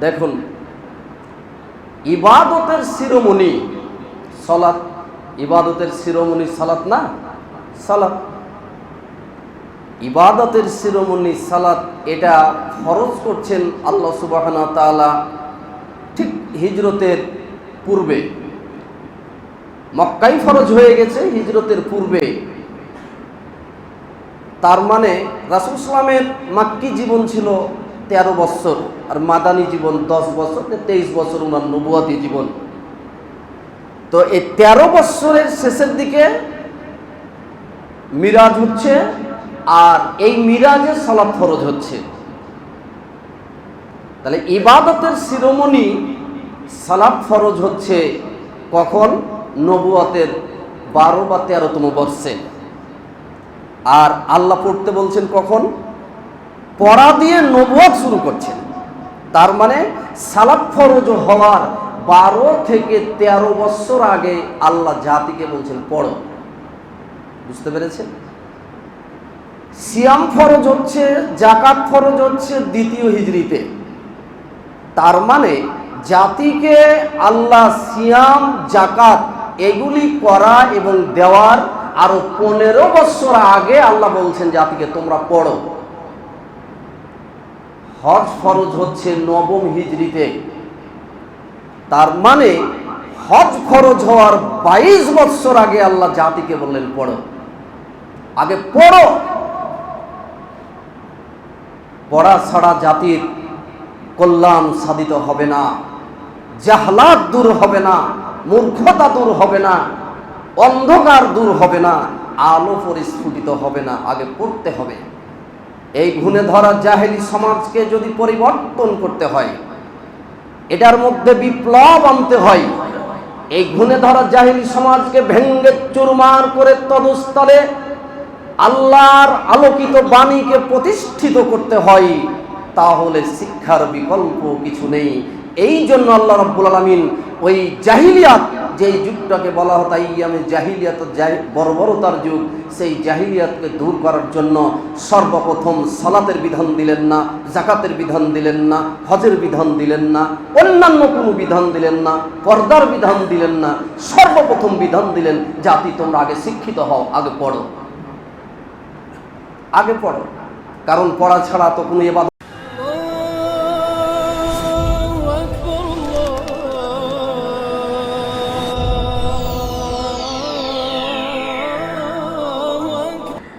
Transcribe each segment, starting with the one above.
দেখুন, ইবাদতের শিরোমণি সালাত। ইবাদতের শিরোমণি সালাত না? সালাত, ইবাদতের শিরোমণি সালাত। এটা ফরজ করছেন আল্লাহ সুবহানাহু ওয়া তাআলা ঠিক হিজরতের পূর্বে। মক্কায় ফরজ হয়ে গেছে হিজরতের পূর্বে। তার মানে রাসূল সাল্লামের মাক্কি জীবন ছিল 13 বছর, আর মাদানী জীবন 10 বছর, 23 বছর ওনার নবুয়াতি জীবন। তো এই 13 বছরের শেষের দিকে মিরাজ হচ্ছে, আর এই মিরাজে সালাত ফরজ হচ্ছে। তাহলে ইবাদতের শিরোমণি সালাত ফরজ হচ্ছে কখন? নবুয়াতের 12 বা 13তম বর্ষে। আর আল্লাহ পড়তে বলছেন কখন? পড়া দিয়ে নবুয়াত শুরু করছেন। তার মানে সালাত ফরজ হওয়ার 12 থেকে 13 বছর আগে আল্লাহ জাতিকে বলছেন পড়ো। বুঝতে পেরেছেন? সিয়াম ফরজ হচ্ছে, যাকাত ফরজ হচ্ছে 2য় হিজরিতে। তার মানে জাতিকে আল্লাহ সিয়াম, যাকাত এগুলি করা এবং দেওয়ার আরো 15 বছর আগে আল্লাহ বলছেন জাতিকে তোমরা পড়ো। হজ ফরজ হচ্ছে 9ম হিজরিতে। তার মানে হজ ফরজ হওয়ার 22 বছর আগে আল্লাহ জাতিকে বললেন পড়ো, আগে পড়ো। পড়া ছাড়া জাতির কল্যাণ সাধিত হবে না, জাহলাত দূর হবে না, মূর্খতা দূর হবে না, অন্ধকার দূর হবে না, আলো পরিস্ফুটিত হবে না। আগে পড়তে হবে। এই ঘুণে ধরা জাহেলি সমাজকে যদি পরিবর্তন করতে হয়, এটার মধ্যে বিপ্লব আনতে হয়, এই ঘুণে ধরা জাহেলি সমাজকে ভেঙ্গে চুরমার করে তদস্থলে আল্লাহর আলোকিত বাণীকে প্রতিষ্ঠিত করতে হয়, তাহলে শিক্ষার বিকল্প কিছু নেই। এই জন্য আল্লাহ রাব্বুল আলামিন ওই জাহিলিয়াত, যেই যুগটাকে বলা হতো ইয়ামে জাহিলিয়াত, বর্বরতার যুগ, সেই জাহিলিয়াতকে দূর করার জন্য সর্বপ্রথম সালাতের বিধান দিলেন না, যাকাতের বিধান দিলেন না, হজের বিধান দিলেন না, অন্যান্য কোনো বিধান দিলেন না, পর্দার বিধান দিলেন না। সর্বপ্রথম বিধান দিলেন জাতি তোমরা আগে শিক্ষিত হও, আগে পড়ো, আগে পড়ো। কারণ পড়া ছাড়া তো কোনো ইবাদত।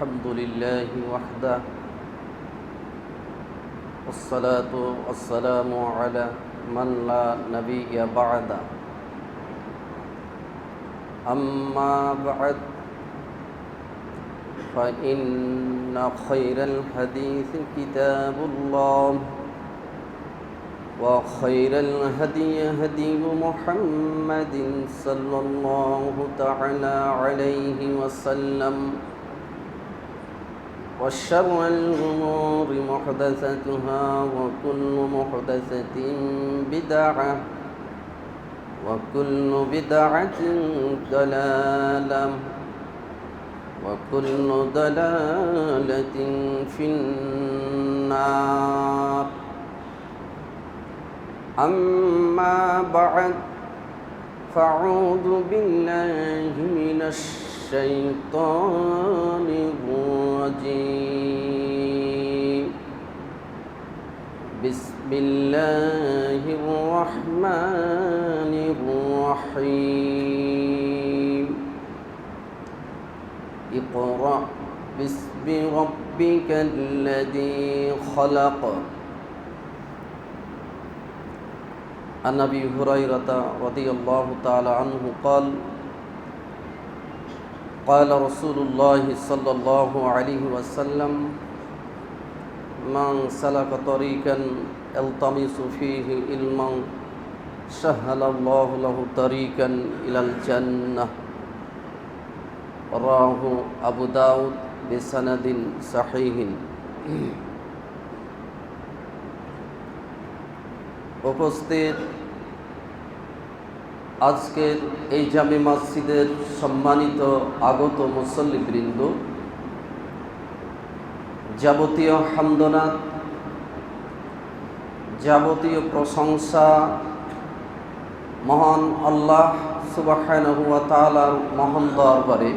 আলহামদুলিল্লাহ ওয়াহদা ওয়াসসালাতু ওয়াসসালামু আলা মান লা নাবিয়্যা বা'দা। আম্মা বা'দ فإن خير الحديث كتاب الله وخير الهدي هدي محمد صلى الله تعالى عليه وسلم وشر الأمور محدثاتها وكل محدثة بدعة وكل بدعة ضلالة وكل ضلالة في النار. أما بعد فأعوذ بالله من الشيطان الرجيم. بسم الله الرحمن الرحيم. اقرأ باسم ربك الذي خلق. عن أبي هريرة رضي الله تعالى عنه قال قال رسول الله صلى الله عليه وسلم من سلك طريقا يلتمس فيه علما سهل الله له طريقا إلى الجنة. رواه أبو داود بسند صحيح. উপস্থিত আজকের এই জামে মসজিদের সম্মানিত আগত মুসল্লিবৃন্দ, যাবতীয় হামদনাত যাবতীয় প্রশংসা মহান আল্লাহ সুবহানাহু ওয়া তাআলার মহান দরবারে,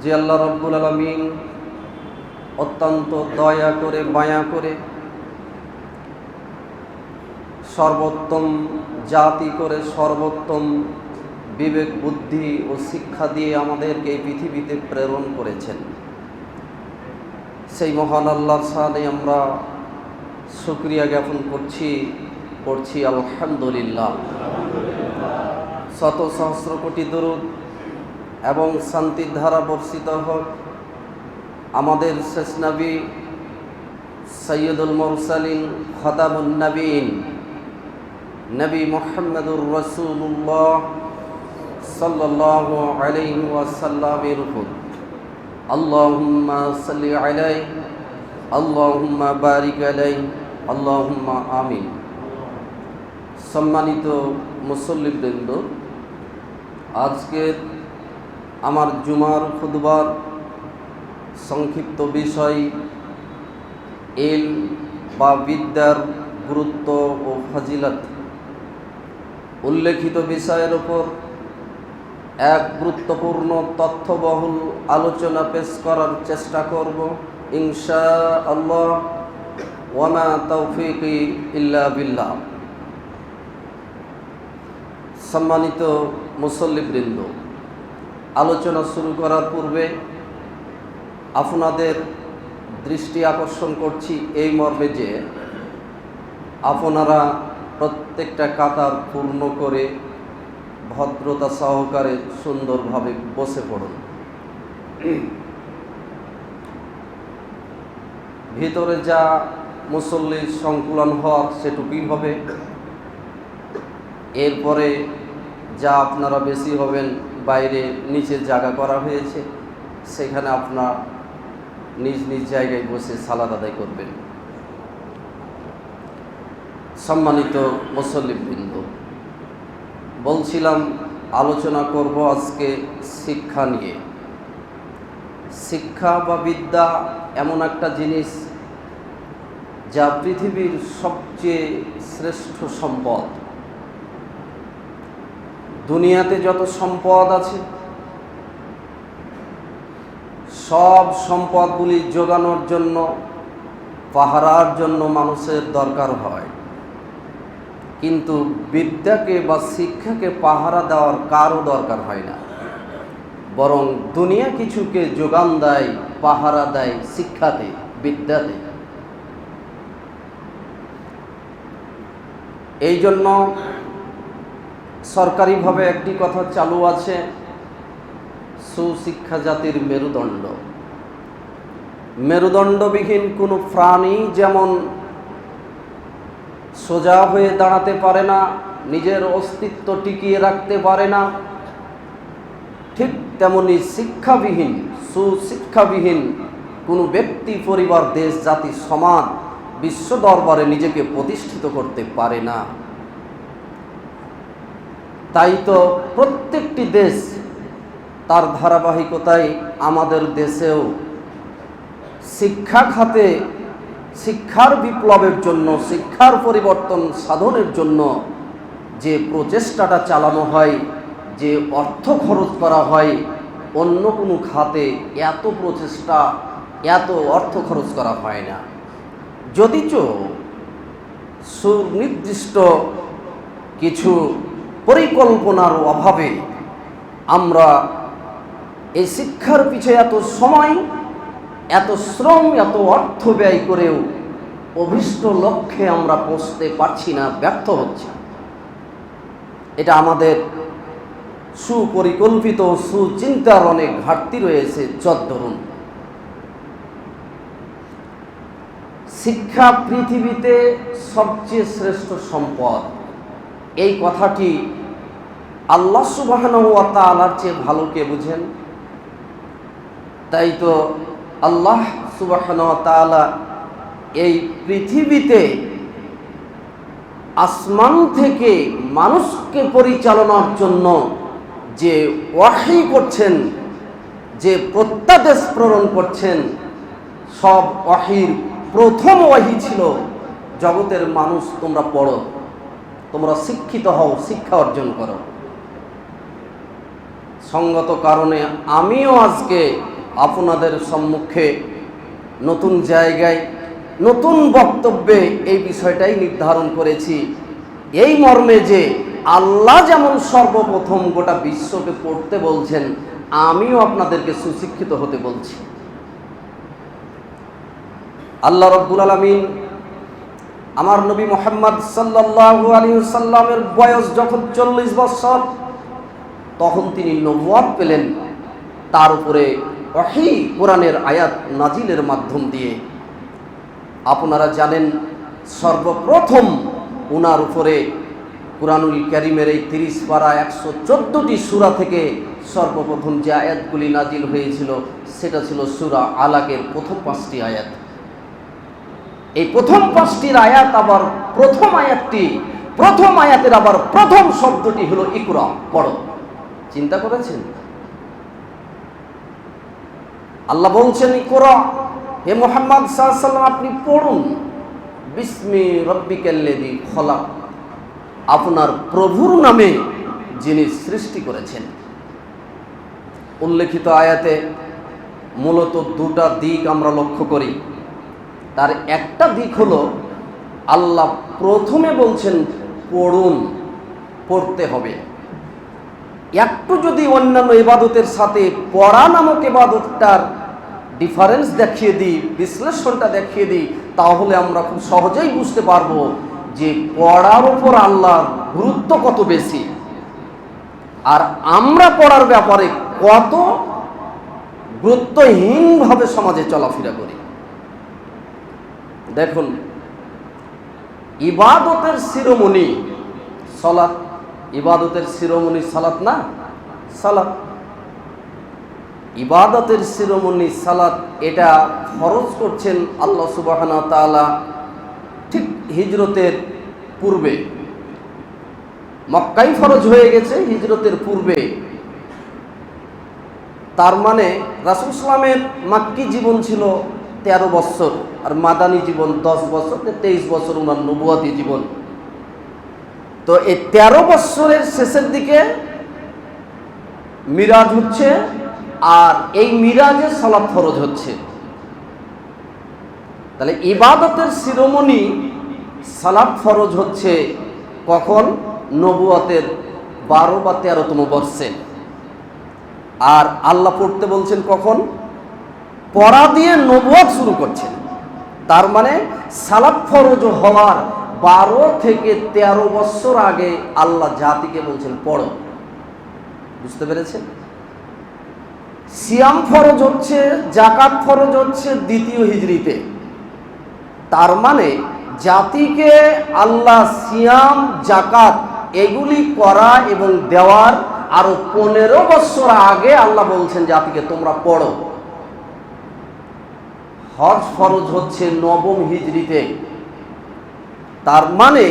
যে আল্লাহ রব্বুল আলামিন অত্যন্ত দয়া করে মায়া করে সর্বোত্তম জাতি করে সর্বোত্তম বিবেক বুদ্ধি ও শিক্ষা দিয়ে আমাদেরকে এই পৃথিবীতে প্রেরণ করেছেন। সেই মহান আল্লাহর সাথে আমরা শুকরিয়া জ্ঞাপন করছি আলহামদুলিল্লাহ। শত সহস্র কোটি দরুদ এবং শান্তির ধারা বর্ষিত হোক আমাদের শেষ নবী সৈয়দুল মুরসালিন খাতামুন নবীন নবী মুহাম্মদুর রাসূলুল্লাহ সাল্লাল্লাহু আলাইহি ওয়াসাল্লামের উপর। আল্লাহুম্মা সাল্লি আলাইহি, আল্লাহুম্মা বারিক আলাইহি, আল্লাহুম্মা আমিন। সম্মানিত মুসল্লিবৃন্দ, আজকের আমার জুমার খুতবার সংক্ষিপ্ত বিষয় ইলম বা বিদ্যার গুরুত্ব ও ফজিলত। উল্লেখিত বিষয়ের উপর এক গুরুত্বপূর্ণ তথ্যবহুল আলোচনা পেশ করার চেষ্টা করব ইনশাআল্লাহ। ওয়া মা তাওফীকি ইল্লা বিল্লাহ। সম্মানিত মুসল্লিবৃন্দ, আলোচনা শুরু করার পূর্বে আপনাদের দৃষ্টি আকর্ষণ করছি এই মর্মে যে আপনারা প্রত্যেকটা কাতার পূর্ণ করে ভদ্রতা সহকারে সুন্দরভাবে বসে পড়ুন। ভিতরে যা মুসল্লির সংকুলন হওয়ার সেটুকুই হবে। এরপরে যা আপনারা বেশি হবেন বাইরে নিচে জায়গা করা হয়েছে, সেখানে আপনার নিজ নিজ জায়গায় বসে সালাত আদায় করবেন। সম্মানিত মুসল্লিবৃন্দ, বলছিলাম আলোচনা করব আজকে শিক্ষা নিয়ে। শিক্ষা বা বিদ্যা এমন একটা জিনিস যা পৃথিবীর সবচেয়ে শ্রেষ্ঠ সম্পদ। দুনিয়াতে যত সম্পদ আছে সব সম্পদগুলি যোগানোর জন্য, পাহারার জন্য মানুষের দরকার হয়, কিন্তু বিদ্যাকে বা শিক্ষাকে পাহারা দেওয়ার কারও দরকার হয় না। বরং দুনিয়া কিছুকে যোগান দেয়, পাহারা দেয় শিক্ষাতে, বিদ্যাতে। এই জন্য সরকারিভাবে একটি কথা চালু আছে, সুশিক্ষা জাতির মেরুদণ্ড। মেরুদণ্ডবিহীন কোনো প্রাণী যেমন সোজা হয়ে দাঁড়াতে পারে না, নিজের অস্তিত্ব টিকিয়ে রাখতে পারে না, ঠিক তেমনি শিক্ষাবিহীন, সুশিক্ষাবিহীন কোনো ব্যক্তি, পরিবার, দেশ, জাতি, সমাজ বিশ্ব দরবারে নিজেকে প্রতিষ্ঠিত করতে পারে না। তাই তো প্রত্যেকটি দেশ তার ধারাবাহিকতায় আমাদের দেশেও শিক্ষা খাতে শিক্ষার বিপ্লবের জন্য, শিক্ষার পরিবর্তন সাধনের জন্য যে প্রচেষ্টাটা চালানো হয়, যে অর্থ খরচ করা হয়, অন্য কোনো খাতে এত প্রচেষ্টা, এত অর্থ খরচ করা হয় না। যদিচ সুনির্দিষ্ট কিছু পরিকল্পনার অভাবে আমরা এই শিক্ষার পিছে এত সময়, এত শ্রম, এত অর্থ ব্যয় করেও অভীষ্ট লক্ষ্যে আমরা পৌঁছতে পারছি না, ব্যর্থ হচ্ছি। এটা আমাদের সুপরিকল্পিত, সুচিন্তার অনেক ঘাটতি রয়েছে। যদ্দরুন শিক্ষা পৃথিবীতে সবচেয়ে শ্রেষ্ঠ সম্পদ, এই কথাটি আল্লাহ সুবহানাহু ওয়া তাআলার চেয়ে ভালো কে বুঝেন? তাই তো আল্লাহ সুবহানাহু ওয়া তাআলা এই পৃথিবীতে আসমান থেকে মানুষকে পরিচালনার জন্য যে ওয়াহী করছেন, যে প্রত্যাদেশ প্রেরণ করছেন, সব ওয়াহীর প্রথম ওয়াহী ছিল জগতের মানুষ তোমরা পড়ো, তোমরা শিক্ষিত হও, শিক্ষা অর্জন করো। সঙ্গত কারণে আমিও আজকে আপনাদের সম্মুখে নতুন জায়গায় নতুন বক্তব্যে এই বিষয়টাই নির্ধারণ করেছি, এই মর্মে যে আল্লাহ যেমন সর্বপ্রথম গোটা বিশ্বকে পড়তে বলছেন, আমিও আপনাদেরকে সুশিক্ষিত হতে বলছি। আল্লাহ রাব্বুল আলামিন আমার নবী মুহাম্মদ সাল্লাল্লাহু আলাইহি ওয়াসাল্লামের বয়স যখন 40 বছর, তখন তিনি নবুয়ত পেলেন। তার উপরে ওহী কোরআনের আয়াত নাজিলের মাধ্যম দিয়ে। আপনারা জানেন সর্বপ্রথম ওনার উপরে কুরআনুল কারীমের এই 30 পারা 114টি সূরা থেকে সর্বপ্রথম যে আয়াতগুলি নাজিল হয়েছিল সেটা ছিল সূরা আলাকের প্রথম 5টি আয়াত। এই প্রথম 5টির আয়াত আবার প্রথম আয়াতের আবার প্রথম শব্দটি হলো ইকরা, পড়ো। চিন্তা করেছেন? আল্লাহ বলছেন ইকরা, হে মুহাম্মদ সাল্লাল্লাহু আলাইহি ওয়াসাল্লাম আপনি পড়ুন, বিসমি রাব্বিকাল্লাযী খলাক, আপনার প্রভুর নামে যিনি সৃষ্টি করেছেন। উল্লেখিত আয়াতে মূলত দুটা দিক আমরা লক্ষ্য করি। তার একটা দিক হলো আল্লাহ প্রথমে বলছেন পড়ুন, পড়তে হবে। একটু যদি অন্যান্য ইবাদতের সাথে পড়া নামক ইবাদতটার ডিফারেন্স দেখিয়ে দিই, বিশ্লেষণটা দেখিয়ে দিই, তাহলে আমরা খুব সহজেই বুঝতে পারবো যে পড়ার উপর আল্লাহর গুরুত্ব কত বেশি, আর আমরা পড়ার ব্যাপারে কত গুরুত্বহীনভাবে সমাজে চলাফেরা করি। দেখুন, ইবাদতের শিরোমণি সালাত, ইবাদতের শিরোমণি সালাত না? সালাত, ইবাদতের শিরোমণি সালাত, এটা ফরজ করছেন আল্লাহ সুবহানাহু ওয়া তাআলা ঠিক হিজরতের পূর্বে। মক্কায় ফরজ হয়ে গেছে হিজরতের পূর্বে। তার মানে রাসূল সাল্লামের মাক্কি জীবন ছিল 13 বছর, আর মাদানী জীবন 10 বছর, 23 বছর ওনার নবুয়তি জীবন। তো এই 13 বছরের শেষের দিকে মিরাজ হচ্ছে, আর এই মিরাজে সালাত ফরজ হচ্ছে। তাহলে ইবাদতের শিরোমণি সালাত ফরজ হচ্ছে কখন? নবুয়তের 12 বা 13তম বর্ষে। আর আল্লাহ পড়তে বলছেন কখন? পড়া দিয়ে নবুয়ত শুরু করছেন। তার মানে সালাত ফরজ হওয়ার 12 থেকে 13 বছর আগে আল্লাহ জাতিকে বলছেন পড়ো। বুঝতে পেরেছেন? সিয়াম ফরজ হচ্ছে, যাকাত ফরজ হচ্ছে 2য় হিজরিতে। তার মানে জাতিকে আল্লাহ সিয়াম, যাকাত এগুলি করা এবং দেওয়ার আরো 15 বছর আগে আল্লাহ বলছেন জাতিকে তোমরা পড়ো। হজ ফরজ হচ্ছে 9ম হিজরিতে। তার মানে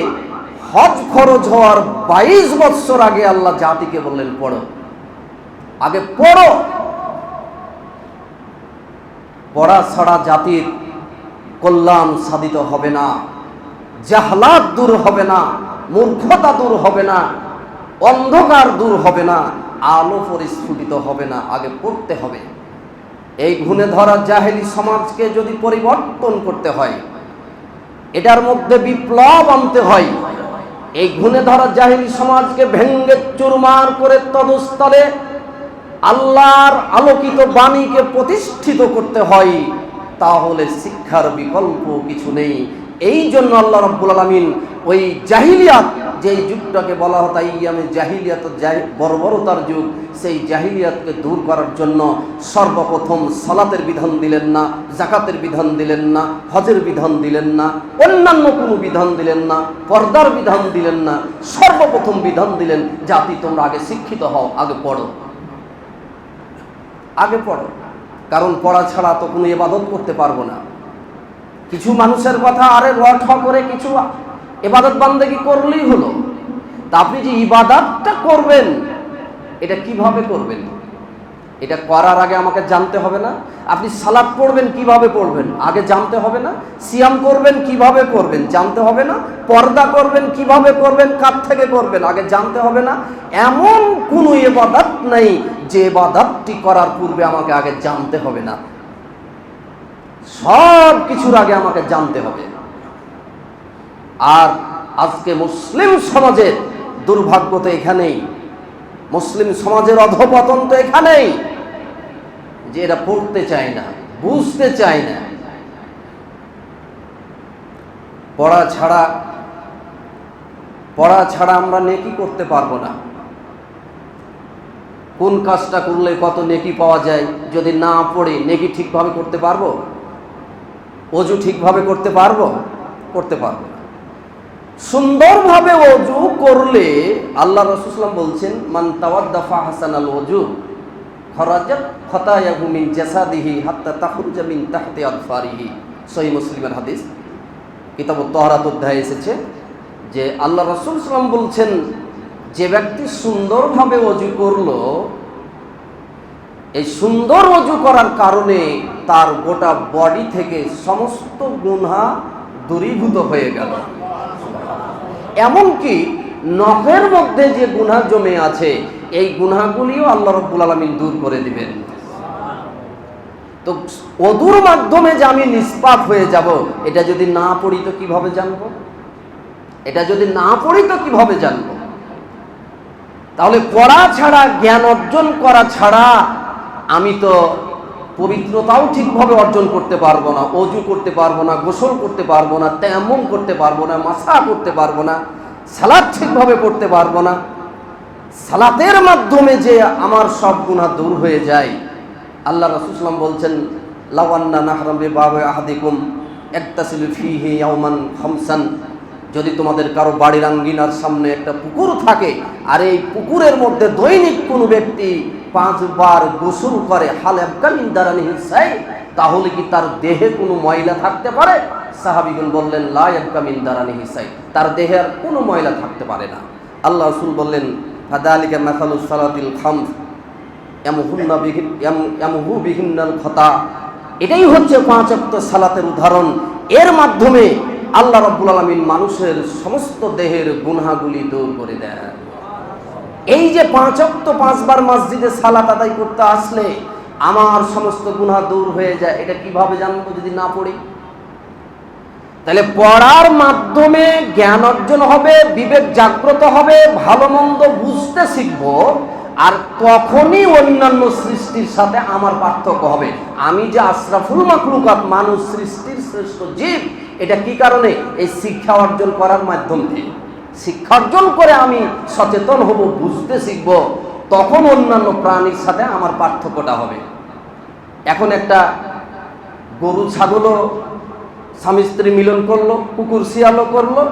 হজ ফরজ হওয়ার 22 বছর আগে আল্লাহ জাতিকে বললেন পড়ো, আগে পড়ো। পড়া ছাড়া জাতির কল্যাণ সাধিত হবে না, জাহলাত দূর হবে না, মূর্খতা দূর হবে না, অন্ধকার দূর হবে না, আলো পরিস্ফুটিত হবে না। আগে পড়তে হবে। এই ঘুণে ধরা জাহেলি সমাজকে যদি পরিবর্তন করতে হয়, এটার মধ্যে বিপ্লব আনতে হয়, এই ঘুণে ধরা জাহেলি সমাজকে ভেঙ্গে চুরমার করে তদস্থলে আল্লাহর আলোকিত বাণীকে প্রতিষ্ঠিত করতে হয়, তাহলে শিক্ষার বিকল্প কিছু নেই। এই জন্য আল্লাহ রাব্বুল আলামিন ওই জাহিলিয়াত, যেই যুগটাকে বলা হতো ইয়ামে জাহিলিয়াত, বর্বরতার যুগ, সেই জাহিলিয়াতকে দূর করার জন্য সর্বপ্রথম সালাতের বিধান দিলেন না, যাকাতের বিধান দিলেন না, হজের বিধান দিলেন না, অন্যান্য কোনো বিধান দিলেন না, পর্দার বিধান দিলেন না। সর্বপ্রথম বিধান দিলেন জাতি তোমরা আগে শিক্ষিত হও, আগে পড়ো, আগে পড়ো। কারণ পড়া ছাড়া তো কোনো ইবাদত করতে পারবো না। কিছু মানুষের কথা, আরে রট করে কিছু ইবাদত বান্দেগি করলেই হলো। তা আপনি যে ইবাদতটা করবেন, এটা কিভাবে করবেন? এটা করার আগে আমাকে জানতে হবে না? আপনি সালাত পড়বেন কিভাবে পড়বেন আগে জানতে হবে না? সিয়াম করবেন কিভাবে করবেন জানতে হবে না? পর্দা করবেন কিভাবে করবেন, কার থেকে করবেন আগে জানতে হবে না? এমন কোনো ইবাদত নেই যে ইবাদতটি করার পূর্বে আমাকে আগে জানতে হবে না। সব কিছুর আগে আমাকে জানতে হবে। আর আজকে মুসলিম সমাজের দুর্ভাগ্য তো এখানেই, মুসলিম সমাজের অধঃপতন তো এখানেই, যে এরা পড়তে চায় না, বুঝতে চায় না। পড়া ছাড়া আমরা নেকি করতে পারবো না। কোন কাজটা করলে কত নেকি পাওয়া যায় যদি না পড়ে নেকি ঠিকভাবে করতে পারবো? ওযু ঠিকভাবে করতে পারবো? করতে পারবো না। সুন্দরভাবে ওযু করলে আল্লাহ রাসূল সাল্লাল্লাহু আলাইহি ওয়াসাল্লাম বলছেন, মান তাওয়াদ্দা ফাহসানাল ওযু খরাজাত খাতায়াহু মিন জাসাদিহি হাত্তা তাখরুজা মিন তাহতি আযফারিহি। সহিহ মুসলিমের হাদিস, কিতাবুত তাহারাত অধ্যায়ে এসেছে যে আল্লাহ রাসূল সাল্লাল্লাহু আলাইহি ওয়াসাল্লাম বলছেন, যে ব্যক্তি সুন্দরভাবে ওযু করলো, এই সুন্দর ওযু করার কারণে তার গোটা বডি থেকে সমস্ত গুনাহ দূরীভূত হয়ে গেল। এমনকি নখের মধ্যে যে গুনাহ জমে আছে এই গুনাহগুলিও আল্লাহ রাব্বুল আলামিন দূর করে দিবেন। তো ওযুর মাধ্যমে যে আমি নিষ্পাপ হয়ে যাব, এটা যদি না পড়ি তো কিভাবে জানবো? এটা যদি না পড়ি তো কিভাবে জানবো? তাহলে পড়া ছাড়া, জ্ঞান অর্জন করা ছাড়া আমি তো পবিত্রতাও ঠিকভাবে অর্জন করতে পারবো না, ওযু করতে পারবো না, গোসল করতে পারবো না, তায়াম্মুম করতে পারবো না, মাসা করতে পারবো না, সালাত ঠিকভাবে পড়তে পারবো না। সালাতের মাধ্যমে যে আমার সব গুনাহ দূর হয়ে যায়। আল্লাহ রাসূল সাল্লাল্লাহু আলাইহি ওয়াসাল্লাম বলছেন, লাউ আন্না নাহরাম বিবাবি আহাদিকুম একতাসিলু ফীহি ইয়াওমান খামসান, যদি তোমাদের কারো বাড়ির আঙ্গিনার সামনে একটা পুকুর থাকে আর এই পুকুরের মধ্যে দৈনিক কোনো ব্যক্তি 5 বার গোসল করে, হাল আবকা মিন দারানিহি সাই, তাহলে কি তার দেহে কোনো ময়লা থাকতে পারে? সাহাবীগণ বললেন, লা ইয়াবকা মিন দারানিহি সাই, তার দেহে আর কোনো ময়লা থাকতে পারে না। আল্লাহ রাসূল বললেন, ফাদালিকা মাসালুস সালাতিল খামস ইয়ামহু বিহিন্নাল খাতা, এটাই হচ্ছে 5 ওয়াক্ত সালাতের উদাহরণ। এর মাধ্যমে আল্লাহ রাব্বুল আলামিন মানুষের সমস্ত দেহের গুনাহগুলি দূর করে দেন। এই যে 5 ওয়াক্ত 5 বার মসজিদে সালাত আদায় করতে আসলে আমার সমস্ত গুনাহ দূর হয়ে যায়, এটা কিভাবে জানবো যদি না পড়ি? তাহলে পড়ার মাধ্যমে জ্ঞান অর্জন হবে, বিবেক জাগ্রত হবে, ভালো মন্দ বুঝতে শিখবো, আর তখনই অন্যান্য সৃষ্টির সাথে আমার পার্থক্য হবে। আমি যে আশরাফুল মাখলুকাত, মানুষ সৃষ্টির শ্রেষ্ঠ জীব, এটা কি কারণে? এই শিক্ষা অর্জন করার মাধ্যম দিয়ে। শিক্ষা অর্জন করে আমি সচেতন হব, বুঝতে শিখব, তখন অন্যান্য প্রাণীর সাথে আমার পার্থক্যটা হবে। এখন একটা গরু ছাগলও স্বামী স্ত্রী মিলন করলো, কুকুর শিয়ালও করলো,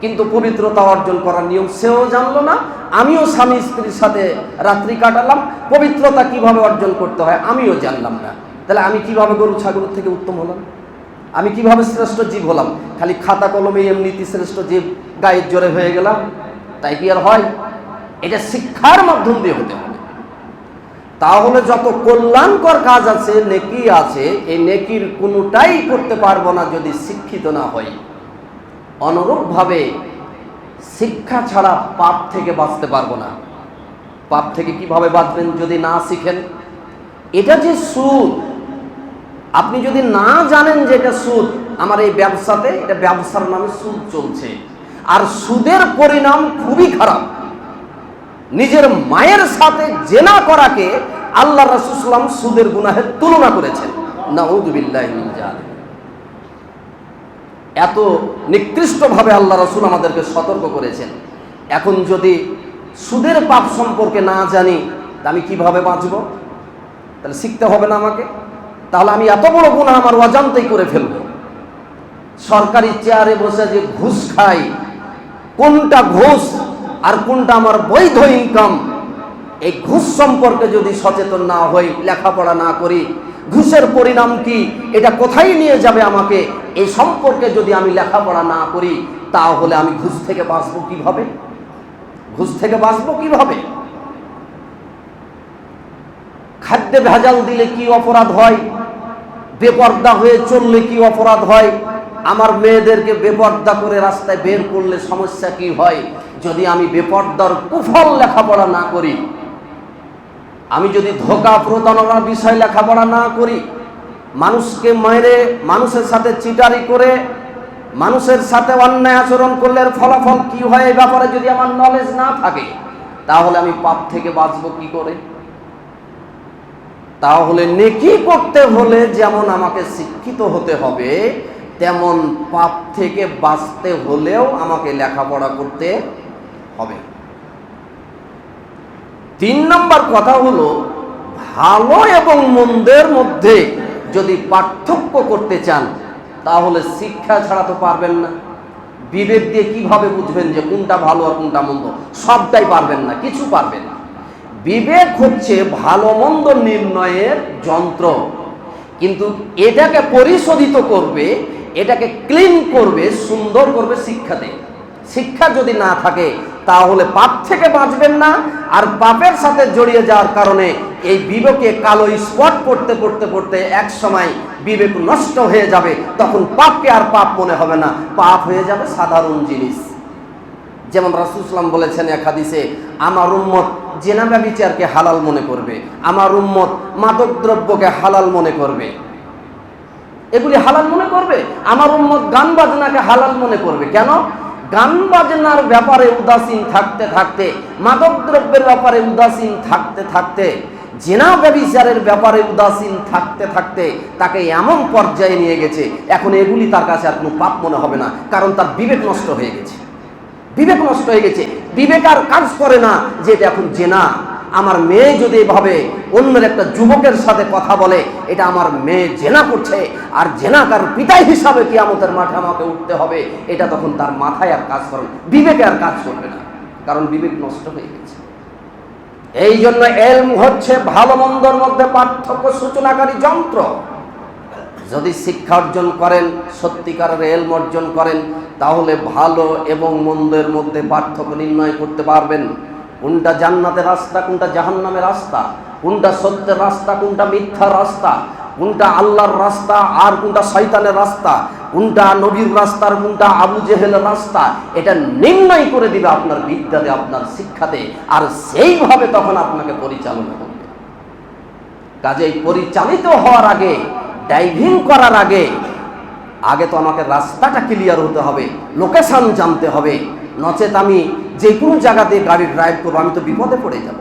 কিন্তু পবিত্রতা অর্জন করার নিয়ম সেও জানলো না, আমিও স্বামী স্ত্রীর সাথে রাত্রি কাটালাম, পবিত্রতা কিভাবে অর্জন করতে হয় আমিও জানলাম না। তাহলে আমি কিভাবে গরু ছাগলের থেকে উত্তম হলাম? আমি কিভাবে শ্রেষ্ঠ জীব হলাম? খালি খাতা কলমে এমনিতে শ্রেষ্ঠ জীব গায়ের জোরে হয়ে গেলাম, তাই কি আর হয়? এটা শিক্ষার মাধ্যম দিয়ে হতে হবে। তাহলে যত কল্যাণকর কাজ আছে, নেকি আছে, এই নেকির কোনোটাই করতে পারবো না যদি শিক্ষিত না হই। অনুরূপভাবে শিক্ষা ছাড়া পাপ থেকে বাঁচতে পারবো না। পাপ থেকে কিভাবে বাঁচবেন যদি না শিখেন? এটা যে সুদ, আপনি যদি না জানেন যে এটা সুদ, আমার এই ব্যবসাতে, এটা ব্যবসার নামে সুদ চলছে, আর সুদের পরিণাম খুবই খারাপ। নিজের মায়ের সাথে জেনা করাকে আল্লাহ রাসূল সাল্লাল্লাহু আলাইহি ওয়াসাল্লাম সুদের গুনাহের তুলনা করেছেন। নাউযুবিল্লাহি মিন যালিক। এত নিকৃষ্টভাবে আল্লাহ রাসূল আমাদেরকে সতর্ক করেছেন। এখন যদি সুদের পাপ সম্পর্কে না জানি, আমি কিভাবে বাঁচব? তাহলে শিখতে হবে না আমাকে? তাহলে আমি এত বড় গুনাহ আমার অজান্তেই করে ফেলবো। সরকারি চেয়ারে বসে যে ঘুষ খাই, কোনটা ঘুষ আর কোনটা আমার বৈধ ইনকাম, এই ঘুষ সম্পর্কে যদি সচেতন না হই, লেখাপড়া না করি, ঘুষের পরিণাম কি, এটা কোথায় নিয়ে যাবে আমাকে, এই সম্পর্কে যদি আমি লেখাপড়া না করি, তাহলে আমি ঘুষ থেকে বাঁচবো কিভাবে? ঘুষ থেকে বাঁচবো কিভাবে? খাদ্যে ভেজাল দিলে কি অপরাধ হয়, বেপর্দা হয়ে চললে কি অপরাধ হয়, আমার মেয়েদেরকে বেপর্দা করে রাস্তায় বের করলে সমস্যা কি হয়, যদি আমি বেপর্দার কুফল লেখাপড়া না করি, আমি যদি ধোঁকা প্রতারণার বিষয় লেখাপড়া না করি, মানুষকে মেরে মানুষের সাথে চিটারি করে মানুষের সাথে অন্যায় আচরণ করলে এর ফলাফল কি হয় এই ব্যাপারে যদি আমার নলেজ না থাকে, তাহলে আমি পাপ থেকে বাঁচবো কি করে? তাহলে নেকি করতে হলে যেমন আমাকে শিক্ষিত হতে হবে, তেমন পাপ থেকে বাঁচতে হলেও আমাকে লেখাপড়া করতে হবে। 3 নম্বর কথা হলো, ভালো এবং মন্দের মধ্যে যদি পার্থক্য করতে চান, তাহলে শিক্ষা ছাড়া তো পারবেন না। বিবেক দিয়ে কিভাবে বুঝবেন যে কোনটা ভালো আর কোনটা মন্দ? সবটাই পারবেন না, কিছু পারবেন না। বিবেক হচ্ছে ভালো মন্দ নির্ণয়ের যন্ত্র, কিন্তু এটাকে পরিশোধিত করবে, এটাকে ক্লিন করবে, সুন্দর করবে শিক্ষাতে। শিক্ষা যদি না থাকে তাহলে পাপ থেকে বাঁচবেন না, আর পাপের সাথে জড়িয়ে যাওয়ার কারণে এই বিবেকে কালো স্পট পড়তে পড়তে পড়তে এক সময় বিবেক নষ্ট হয়ে যাবে। তখন পাপকে আর পাপ মনে হবে না, পাপ হয়ে যাবে সাধারণ জিনিস। যেমন রাসূল সাল্লাল্লাহু আলাইহি ওয়াসাল্লাম বলেছেন এক হাদিসে, আমার উম্মত জিনা ব্যভিচারকে হালাল মনে করবে, আমার উম্মত মাদক দ্রব্যকে হালাল মনে করবে। এগুলি হালাল মনে করবে। আমার উম্মত গান বাজনাকে হালাল মনে করবে। কেন? গান বাজনার ব্যাপারে উদাসীন থাকতে থাকতে, মাদক দ্রব্যের ব্যাপারে উদাসীন থাকতে থাকতে, জিনা ব্যভিচারের ব্যাপারে উদাসীন থাকতে থাকতে তাকে এমন পর্যায়ে নিয়ে গেছে, এখন এগুলি তার কাছে আর কোনো পাপ মনে হবে না, কারণ তার বিবেক নষ্ট হয়ে গেছে। বিবেক নষ্ট হয়ে গেছে, বিবেক আর কাজ করে না যে এটা এখন জিনা। আমার মেয়ে যদি এভাবে অন্যের একটা যুবকের সাথে কথা বলে, এটা আমার মেয়ে জেনা করছে, আর জেনাকার পিতা হিসাবে কিয়ামতের মাঠে আমাকে উঠতে হবে, এটা তখন তার মাথায় আর কাজ করে না, বিবেকে আর কাজ করবে না, কারণ বিবেক নষ্ট হয়ে গেছে। এই জন্য এলম হচ্ছে ভালো মন্দর মধ্যে পার্থক্য সূচনাকারী যন্ত্র। যদি শিক্ষা অর্জন করেন, সত্যিকারের এলম অর্জন করেন, তাহলে ভালো এবং মন্দের মধ্যে পার্থক্য নির্ণয় করতে পারবেন। কোনটা জান্নাতের রাস্তা, কোনটা জাহান্নামের রাস্তা, কোনটা সত্যের রাস্তা, কোনটা মিথ্যার রাস্তা, কোনটা আল্লাহর রাস্তা আর কোনটা শয়তানের রাস্তা, কোনটা নবীর রাস্তা আর কোনটা আবু জেহেলের রাস্তা, এটা নির্ণয় করে দিবে আপনার বিদ্যাতে, আপনার শিক্ষাতে, আর সেইভাবে তখন আপনাকে পরিচালনা করবে। কাজেই পরিচালিত হওয়ার আগে, ডাইভিং করার আগে তো আমাকে রাস্তাটা ক্লিয়ার হতে হবে, লোকেশন জানতে হবে, নচেত আমি যে কোনো জায়গাতে গাড়ি ড্রাইভ করবো, আমি তো বিপদে পড়ে যাব।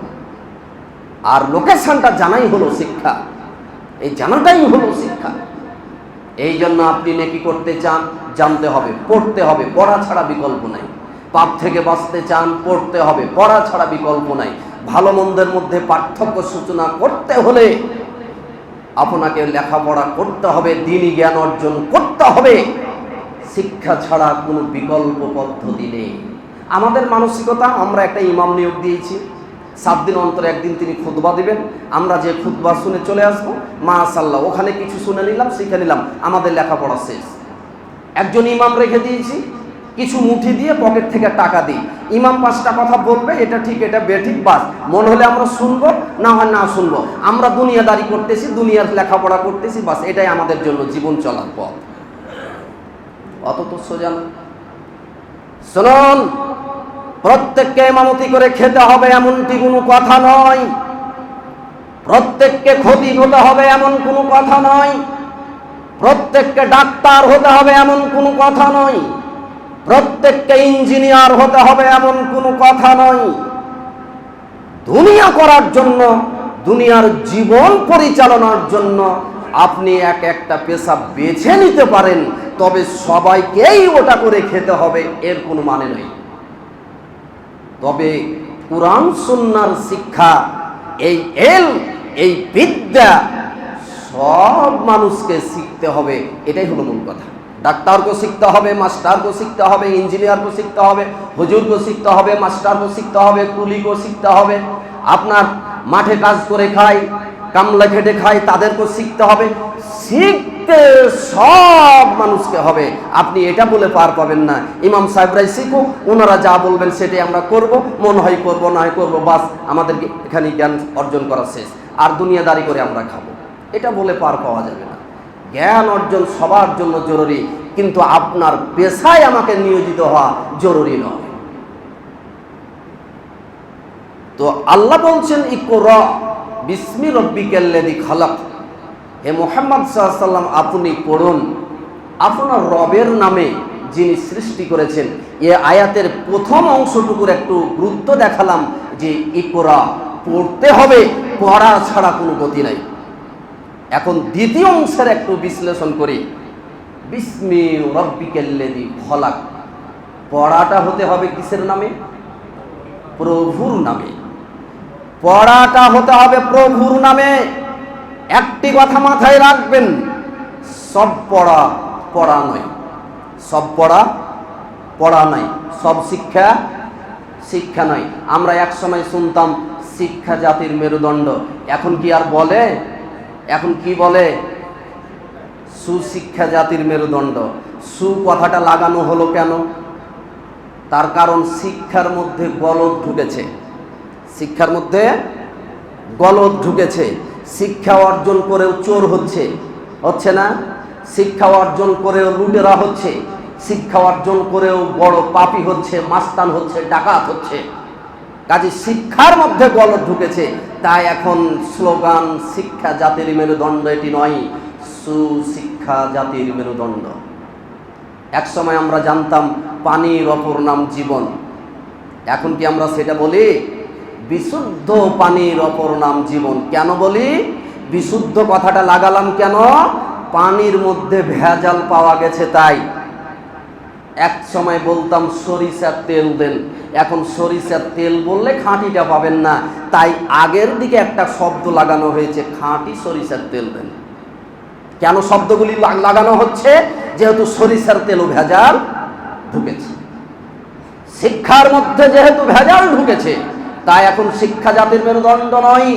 আর লোকেশনটা জানাই হলো শিক্ষা, এই জানাটাই হলো শিক্ষা। এই জন্য আপনি নেকি করতে চান, জানতে হবে, পড়তে হবে, পড়া ছাড়া বিকল্প নাই। পাপ থেকে বাঁচতে চান, পড়তে হবে, পড়া ছাড়া বিকল্প নাই। ভালো মন্দের মধ্যে পার্থক্য সূচনা করতে হলে আপনাকে লেখাপড়া করতে হবে, দ্বীনি জ্ঞান অর্জন করতে হবে। শিক্ষা ছাড়া কোনো বিকল্প পদ্ধতি নেই। আমাদের মানসিকতা, আমরা একটা ইমাম নিয়োগ দিয়েছি, 7 দিন অন্তর একদিন তিনি খুতবা দিবেন, আমরা যে খুতবা শুনে চলে আসবো, মাশাআল্লাহ, ওখানে কিছু শুনে নিলাম, শিখে নিলাম, আমাদের লেখাপড়া শেষ। একজন ইমাম রেখে দিয়েছি, কিছু মুঠি দিয়ে পকেট থেকে টাকা দিই, ইমাম 5টা কথা বলবে, এটা ঠিক এটা বেঠিক, বাস মনে হলে আমরা শুনবো, না হয় না শুনবো। আমরা দুনিয়াদারি করতেছি, দুনিয়ার লেখাপড়া করতেছি, বাস এটাই আমাদের জন্য জীবন চলার পথ। অত তো সোজা না। শুনুন, প্রত্যেককে ইমামতি করে খেতে হবে এমনটি কোনো কথা নয়, প্রত্যেককে খতিব হতে হবে এমন কোনো কথা নয়, প্রত্যেককে ডাক্তার হতে হবে এমন কোনো কথা নয়, প্রত্যেককে ইঞ্জিনিয়ার হতে হবে এমন কোনো কথা নয়। দুনিয়া করার জন্য, দুনিয়ার জীবন পরিচালনার জন্য আপনি একটা পেশা বেছে নিতে পারেন, তবে সবাইকেই ওটা করে খেতে হবে এর কোনো মানে নেই। তবে কুরআন সুন্নাহর শিক্ষা, এই বিদ্যা সব মানুষকে শিখতে হবে, এটাই হলো মূল কথা। ডাক্তারকে শিখতে হবে, মাস্টারকে শিখতে হবে, ইঞ্জিনিয়ারকে শিখতে হবে, হুজুরকে শিখতে হবে, মাস্টারকে শিখতে হবে, কুলিকে শিখতে হবে। আপনার মাঠে কাজ করে খায়, কামলা খেটে খায় তাদেরকেও শিখতে হবে। শিখতে সব মানুষকে হবে, আপনি এটা বলে পার পাবেন না ইমাম সাহেবরাই শিখুক, ওনারা যা বলবেন সেটাই আমরা করব, মন হয় করবো, না হয় করবো, বাস আমাদেরকে এখানে জ্ঞান অর্জন করা শেষ, আর দুনিয়াদারি করে আমরা খাবো, এটা বলে পার পাওয়া যাবে না। জ্ঞান অর্জন সবার জন্য জরুরি, কিন্তু আপনার পেশায় আমাকে নিয়োজিত হওয়া জরুরি নয়। তো আল্লাহ বলছেন ইকরা বিসমি রব্বিকাল্লাযী খালাক, হে মুহাম্মদ সাল্লাল্লাহু আলাইহি ওয়াসাল্লাম আপনি পড়ুন আপনার রবের নামে যিনি সৃষ্টি করেছেন। এ আয়াতের প্রথম অংশটুকুর একটু গুরুত্ব দেখালাম যে ইকরা পড়তে হবে, পড়া ছাড়া কোনো গতি নাই। এখন দ্বিতীয় অংশের একটু বিশ্লেষণ করি। বিসমি রব্বিকাল্লাযী খালাক, পড়াটা হতে হবে কিসের নামে? প্রভুর নামে। পড়াটা হতে হবে প্রভুর নামে। একটি কথা মাথায় রাখবেন, সব পড়া পড়া নয়, সব পড়া পড়া নাই, সব শিক্ষা শিক্ষা নয়। আমরা এক সময় শুনতাম শিক্ষা জাতির মেরুদণ্ড, এখন কি আর বলে? এখন কি বলে? সুশিক্ষা জাতির মেরুদণ্ড। সু কথাটা লাগানো হলো কেন? তার কারণ শিক্ষার মধ্যে গলদ ঢুকেছে, শিক্ষার মধ্যে গলদ ঢুকেছে। শিক্ষা অর্জন করেও চোর হচ্ছে, হচ্ছে না? শিক্ষা অর্জন করেও লুটেরা হচ্ছে, শিক্ষা অর্জন করেও বড় পাপী হচ্ছে, মাস্তান হচ্ছে, ডাকাত হচ্ছে। কাজে শিক্ষার মধ্যে গলদ ঢুকেছে, তাই এখন স্লোগান শিক্ষা জাতির মেরুদণ্ড এটি নয়, সুশিক্ষা জাতির মেরুদণ্ড। এক সময় আমরা জানতাম পানির অপর নাম জীবন, এখন কি আমরা সেটা বলি? বিশুদ্ধ পানির অপর নাম জীবন। কেন বলি? বিশুদ্ধ কথাটা লাগালাম কেন? পানির মধ্যে ভেজাল পাওয়া গেছে তাই। এক সময় বলতাম সরিষার তেল দেন, এখন সরিষার তেল বললে খাঁটিটা পাবেন না, তাই আগের দিকে একটা শব্দ লাগানো হয়েছে, খাঁটি সরিষার তেল দেন। কেন শব্দগুলি লাগানো হচ্ছে? যেহেতু সরিষার তেলও ভেজাল ঢুকেছে, শিক্ষার মধ্যে যেহেতু ভেজাল ঢুকেছে, তাই এখন শিক্ষা জাতির মেরুদণ্ড নয়,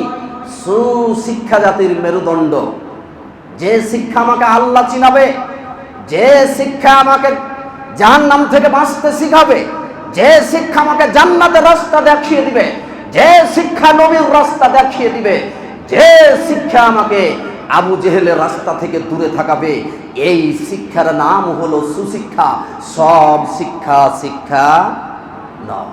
সুশিক্ষা জাতির মেরুদণ্ড। যে শিক্ষা আমাকে আল্লাহ চিনাবে, যে শিক্ষা আমাকে জাহান্নাম থেকে বাঁচতে শিখাবে, যে শিক্ষা আমাকে জান্নাতের রাস্তা দেখিয়ে দিবে, যে শিক্ষা নবীর রাস্তা দেখিয়ে দিবে, যে শিক্ষা আমাকে আবু জেহেলের রাস্তা থেকে দূরে থাকাবে, এই শিক্ষার নাম হলো সুশিক্ষা। সব শিক্ষা শিক্ষা নয়।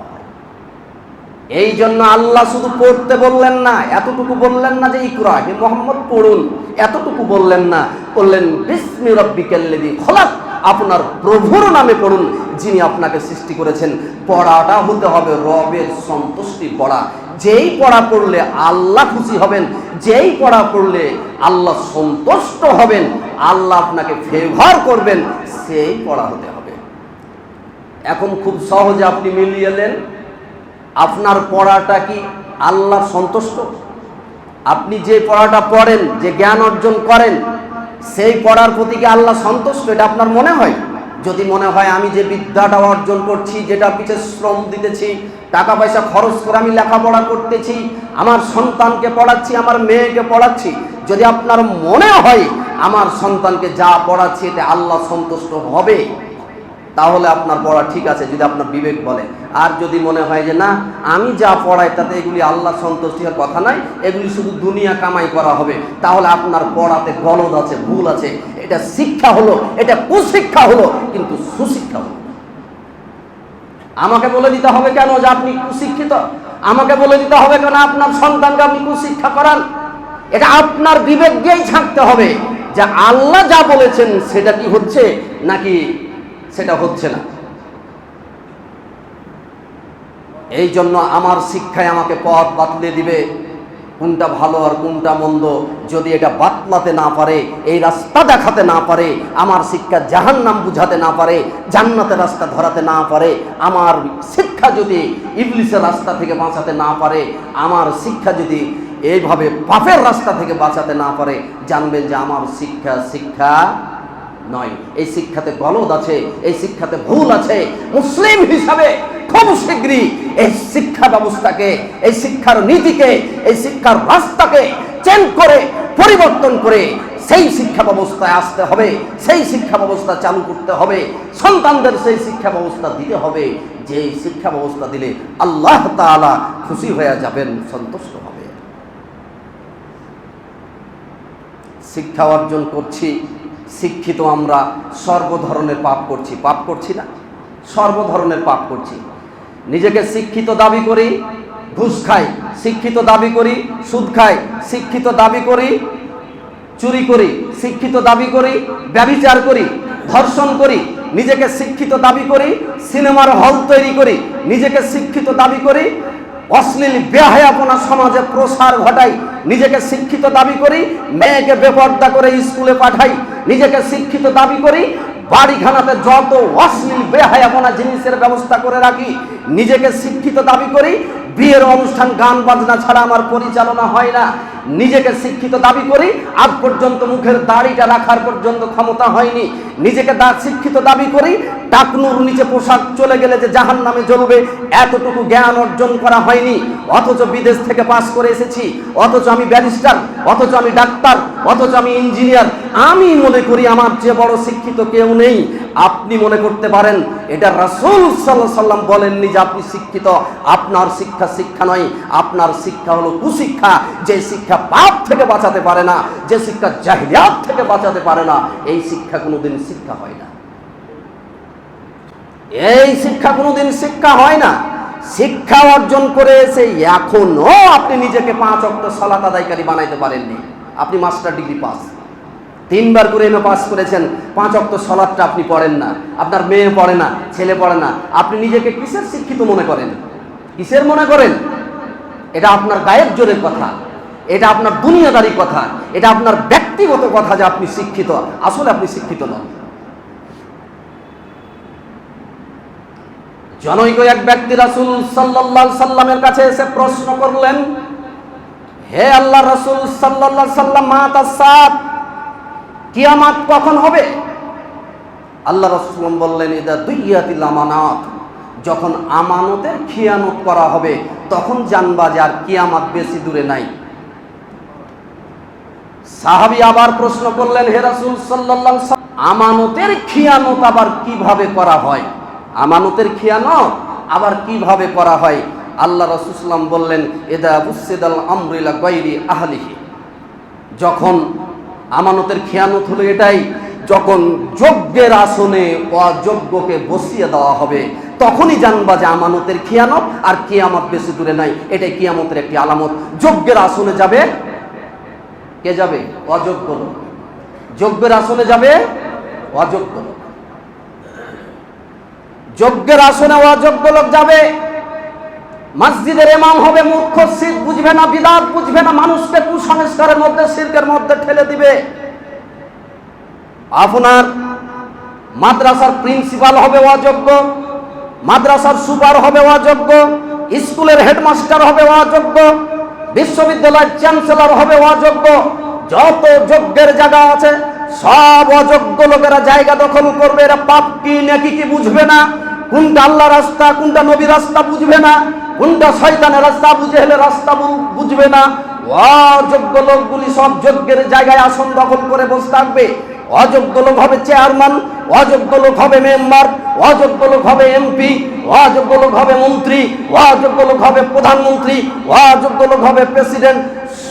এই জন্য আল্লাহ শুধু পড়তে বললেন না, এতটুকু বললেন না যে ইকরা হে মুহাম্মদ পড়ুন, এতটুকু বললেন না, বললেন বিসমি রব্বিকাল্লাযী খালাক, আপনার প্রভুর নামে পড়ুন যিনি আপনাকে সৃষ্টি করেছেন। পড়াটা হতে হবে রবের সন্তুষ্টি পড়া। যেই পড়া পড়লে আল্লাহ খুশি হবেন, যেই পড়া পড়লে আল্লাহ সন্তুষ্ট হবেন, আল্লাহ আপনাকে ফেভার করবেন, সেই পড়া হতে হবে। এখন খুব সহজে আপনি মিলিয়ে নেন, আপনার পড়াটা কি আল্লাহ সন্তুষ্ট? আপনি যে পড়াটা পড়েন, যে জ্ঞান অর্জন করেন, সেই পড়ার প্রতি কি আল্লাহ সন্তুষ্ট? এটা আপনার মনে হয়? যদি মনে হয় আমি যে বিদ্যাটা অর্জন করছি, যেটা পিছিয়ে শ্রম দিতেছি, টাকা পয়সা খরচ করে আমি লেখাপড়া করতেছি, আমার সন্তানকে পড়াচ্ছি, আমার মেয়েকে পড়াচ্ছি, যদি আপনার মনে হয় আমার সন্তানকে যা পড়াচ্ছি এতে আল্লাহ সন্তুষ্ট হবে, তাহলে আপনার পড়া ঠিক আছে, যদি আপনার বিবেক বলে। আর যদি মনে হয় যে না, আমি যা পড়াই তাতে এগুলি আল্লাহ সন্তুষ্টির কথা নাই, এগুলি শুধু দুনিয়া কামাই করা হবে, তাহলে আপনার পড়াতে গলদ আছে, ভুল আছে। এটা শিক্ষা হলো, এটা কুশিক্ষা হলো, কিন্তু সুশিক্ষা হলো। আমাকে বলে দিতে হবে কেন যে আপনি কুশিক্ষিত? আমাকে বলে দিতে হবে কেন আপনার সন্তানকে আপনি কুশিক্ষা করান? এটা আপনার বিবেক দিয়েই ছাঁকতে হবে যে আল্লাহ যা বলেছেন সেটা কি হচ্ছে নাকি সেটা হচ্ছে না। এই জন্য আমার শিক্ষায় আমাকে পথ বাতলে দিবে, কোনটা ভালো আর কোনটা মন্দ যদি এটা বাতলাতে না পারে, এই রাস্তা দেখাতে না পারে, আমার শিক্ষা জাহান্নাম বুঝাতে না পারে, জান্নাতের রাস্তা ধরাতে না পারে, আমার শিক্ষা যদি ইবলিসের রাস্তা থেকে বাঁচাতে না পারে, আমার শিক্ষা যদি এইভাবে পাপের রাস্তা থেকে বাঁচাতে না পারে, জানবেন যে আমার শিক্ষা শিক্ষা নয়। এই শিক্ষাতে গলদ আছে, এই শিক্ষাতে ভুল আছে। মুসলিম হিসাবে খুব শীঘ্রই এই শিক্ষা ব্যবস্থাকে, এই শিক্ষার নীতিকে, এই শিক্ষার রাস্তাকে চেঞ্জ করে, পরিবর্তন করে সেই শিক্ষা ব্যবস্থায় আসতে হবে, সেই শিক্ষা ব্যবস্থা চালু করতে হবে। সন্তানদের সেই শিক্ষা ব্যবস্থা দিতে হবে, যে শিক্ষা ব্যবস্থা দিলে আল্লাহ তাআলা খুশি হয়ে যাবেন, সন্তুষ্ট হবে। শিক্ষা অর্জন করছি, শিক্ষিত আমরা সর্বধরনের পাপ করছি। পাপ করছি না? সর্বধরনের পাপ করছি। নিজেকে শিক্ষিত দাবি করি, ঘুষ খাই। শিক্ষিত দাবি করি, সুদ খাই। শিক্ষিত দাবি করি, চুরি করি। শিক্ষিত দাবি করি, ব্যভিচার করি, ধর্ষণ করি। নিজেকে শিক্ষিত দাবি করি, সিনেমার হল তৈরি করি। নিজেকে শিক্ষিত দাবি করি, অশ্লীল বেহায়াপনা সমাজে প্রসার ঘটাই। নিজেকে শিক্ষিত দাবি করি, মেয়েকে বেপর্দা করে স্কুলে পাঠাই। নিজেকে শিক্ষিত দাবি করি, বাড়িখানাতে যত অশ্লীল বেহায়াপনা জিনিসের ব্যবস্থা করে রাখি। নিজেকে শিক্ষিত দাবি করি, বিয়ের অনুষ্ঠান গান বাজনা ছাড়া আমার পরিচালনা হয় না। নিজেকে শিক্ষিত দাবি করি, আজ পর্যন্ত মুখের দাড়িটা রাখার পর্যন্ত ক্ষমতা হয়নি। নিজেকে শিক্ষিত দাবি করি, টাকনুর নিচে পোশাক চলে গেলে যে জাহান্নামে জ্বলবে এতটুকু জ্ঞান অর্জন করা হয়নি। অথচ বিদেশ থেকে পাস করে এসেছি, অথচ আমি ব্যারিস্টার, অথচ আমি ডাক্তার, অথচ আমি ইঞ্জিনিয়ার। আমি মনে করি আমার চেয়ে বড় শিক্ষিত কেউ নেই। আপনি মনে করতে পারেন এটা রাসূল সাল্লাল্লাহু আলাইহি ওয়াসাল্লাম বলেননি যে আপনি শিক্ষিত। আপনার শিক্ষা শিক্ষা নয়, আপনার শিক্ষা হলো কুশিক্ষা। যে শিক্ষা পাপ থেকে বাঁচাতে পারে না, যে শিক্ষা জাহিলিয়াত থেকে বাঁচাতে পারে না, এই শিক্ষা কোনোদিন শিক্ষা হয় না। এই শিক্ষা কোনোদিন শিক্ষা হয় না। শিক্ষা অর্জন করে এসে এখনো আপনি নিজেকে 5 ওয়াক্ত সালাত আদায়কারী বানাইতে পারেননি। আপনি মাস্টার ডিগ্রি পাস, 3 বার করে এমএ পাস করেছেন, 5 ওয়াক্ত সালাতটা আপনি পড়েন না, আপনার মেয়ে পড়ে না, ছেলে পড়ে না। আপনি নিজেকে কিসের শিক্ষিত মনে করেন? কিসের মনে করেন? এটা আপনার গায়ের জোরের কথা, এটা আপনার দুনিয়াদারি কথা, এটা আপনার ব্যক্তিগত কথা যে আপনি শিক্ষিত। আসলে আপনি শিক্ষিত নন। জনৈক এক ব্যক্তি রাসূল সাল্লাল্লাহু আলাইহি সাল্লামের কাছে এসে প্রশ্ন করলেন, হে আল্লাহ রাসূল সাল্লাল্লাহু আলাইহি সাল্লাম, মাতা সাত, কিয়ামত কখন হবে? আল্লাহ রাসূল বললেন, ইদা দুইয়াতিল আমানাত, যখন আমানতের খিয়ানত করা হবে তখন জানবা যে আর কিয়ামত বেশি দূরে নাই। সাহাবী আবার প্রশ্ন করলেন, হে রাসূল সাল্লাল্লাহু আলাইহি সাল্লাম, আমানতের খিয়ানত আবার কিভাবে করা হয়? আমানতের খিয়ানত আবার কিভাবে করা হয়? আল্লাহ রাসূল সাল্লাল্লাহু আলাইহি বললেন, ইদা বুসিদাল আমরু ইলা গায়রি আহলিহি, যখন আমানতের খিয়ানত হলো এটাই, যখন যোগ্যের আসনে অযোগ্যকে বসিয়ে দেওয়া হবে তখনই জানবা যে আমানতের খিয়ানত আর কিয়ামত বেশি দূরে নাই। এটাই কিয়ামতের একটি আলামত। যোগ্যের আসনে যাবে কে? যাবে অযোগ্য লোক। যোগ্যের আসনে যাবে অযোগ্য লোক। যোগ্যের আসনে অযোগ্য লোক যাবে। মসজিদের ইমাম হবে মূর্খ, শিরক বুঝবে না, বিদআত বুঝবে না, মানুষকে কুসংস্কারের মধ্যে, শিরকের মধ্যে ঠেলে দিবে। আপনার মাদ্রাসার প্রিন্সিপাল হবে অযোগ্য, মাদ্রাসার সুপার হবে অযোগ্য, স্কুলের হেডমাস্টার হবে অযোগ্য, বিশ্ববিদ্যালয়ের চ্যান্সেলর হবে অযোগ্য। যত যোগ্যের জায়গা আছে সব অযোগ্য লোকেরা জায়গা দখল করবে। এরা পাপ কি নাকি কি বুঝবে না, কোনটা আল্লাহ রাস্তা কোনটা নবী রাস্তা বুঝবে না, কোনটা শয়তানের রাস্তা বুঝে হলে রাস্তা বুঝবে না। অযোগ্য লোকগুলি সব যোগ্যের জায়গায় আসন দখল করে বসে থাকবে। অযোগ্য লোক হবে চেয়ারম্যান, অযোগ্য লোক হবে মেম্বার, অযোগ্য লোক হবে এমপি, অযোগ্য লোক হবে মন্ত্রী, অযোগ্য লোক হবে প্রধানমন্ত্রী, অযোগ্য লোক হবে প্রেসিডেন্ট।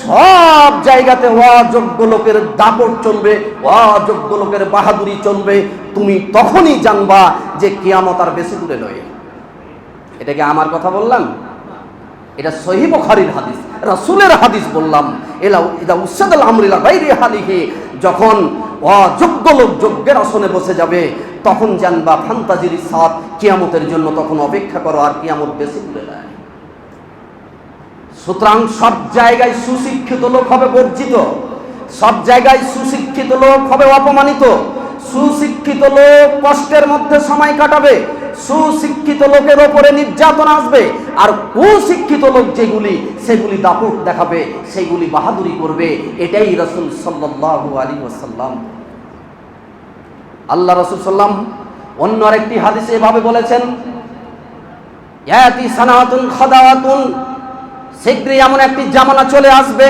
সব জায়গাতে অযোগ্য লোকের দাপট চলবে, অযোগ্য লোকের বাহাদুরি চলবে। তুমি তখনই জানবা যে কিয়ামত আর বেশি দূরে নয়। এটা কি আমার কথা বললাম? এটা সহিহ বুখারীর হাদিস, রাসূলের হাদিস বললাম। ইদা উসিদাল আমরু ইলা গায়রি আহলিহি, যখন অযোগ্য লোক যোগ্যের আসনে বসে যাবে তখন জানবা ফান্তাজির সাত, কিয়ামতের জন্য তখন অপেক্ষা করো, আর কিয়ামত বেশি দূরে নয়। সুতরাং সব জায়গায় সুশিক্ষিত লোক হবে বর্জিত, সব জায়গায় সুশিক্ষিত লোক হবে অপমানিত। সুশিক্ষিত লোক কষ্টের মধ্যে সময় কাটাবে, সুশিক্ষিত লোকের ওপরে নির্যাতন আসবে। আর কুশিক্ষিত লোক যেগুলি সেগুলি দাপট দেখাবে, সেগুলি বাহাদুরি করবে। এটাই রাসূল সাল্লাল্লাহু আলাইহি ওয়াসাল্লাম। আল্লাহ রাসূল সাল্লাম অন্য আরেকটি হাদিসে এভাবে বলেছেন, ইয়াতি সানাতুন খাদাওয়াতুন, শীঘ্রই এমন একটি জামানা চলে আসবে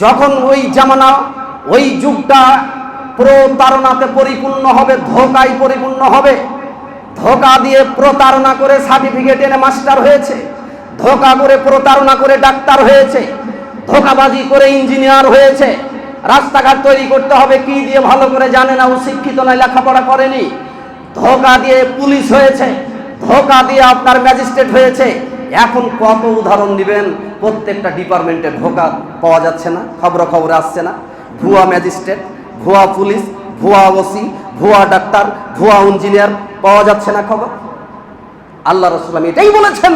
যখন ওই জামানা, ওই যুগটা প্রতারণাতে পরিপূর্ণ হবে, ধোঁকায় পরিপূর্ণ হবে। ধোঁকা দিয়ে প্রতারণা করে সার্টিফিকেট এনে মাস্টার হয়েছে, ধোঁকা করে প্রতারণা করে ডাক্তার হয়েছে, ধোঁকাবাজি করে ইঞ্জিনিয়ার হয়েছে। রাস্তাঘাট তৈরি করতে হবে কি দিয়ে ভালো করে জানে না, ও শিক্ষিত নয়, লেখাপড়া করেনি। ধোঁকা দিয়ে পুলিশ হয়েছে, ধোঁকা দিয়ে আপনার ম্যাজিস্ট্রেট হয়েছে। এখন কত উদাহরণ দিবেন, প্রত্যেকটা ডিপার্টমেন্টে ধোঁকা পাওয়া যাচ্ছে না, খবরে আসছে না। ভুয়া ম্যাজিস্ট্রেট, ভুয়া পুলিশ, ভুয়া ওসি, ভুয়া ডাক্তার, ভুয়া ইঞ্জিনিয়ার পাওয়া যাচ্ছে না খবর। আল্লাহ রাসূল এটাই বলেছেন,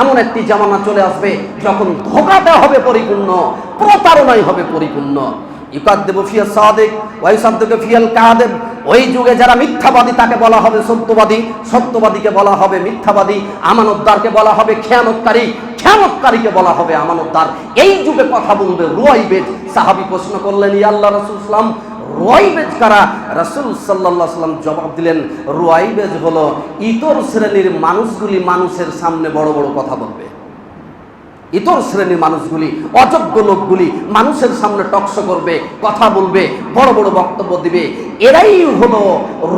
এমন একটি জামানা চলে আসবে যখন ধোঁকাটা হবে পরিপূর্ণ, প্রতারণাই হবে পরিপূর্ণ। ইউকাদ্দিবু ফিয়া সাদিক ওয়া ইউসাদ্দিকু ফিয়াল কাযিব। ওই যুগে যারা মিথ্যাবাদী তাকে বলা হবে সত্যবাদী, সত্যবাদীকে বলা হবে মিথ্যাবাদী, আমানতদারকে বলা হবে খেয়ানতকারী, খেয়ানতকারীকে বলা হবে আমানতদার। এই যুগে কথা বলবে রুয়াইবেজ। সাহাবী প্রশ্ন করলেন, ইয়া আল্লাহ রাসূল সাল্লাল্লাহু আলাইহি ওয়াসাল্লাম, রুয়াইবেজ কারা? রাসূল সাল্লাল্লাহু আলাইহি ওয়াসাল্লাম জবাব দিলেন, রুয়াইবেজ হলো ইতর শ্রেণীর মানুষগুলি মানুষের সামনে বড় বড় কথা বলবে। ইতর শ্রেণীর মানুষগুলি, অযোগ্য লোকগুলি মানুষের সামনে টকশো করবে, কথা বলবে, বড় বড় বক্তব্য দিবে। এরাই হলো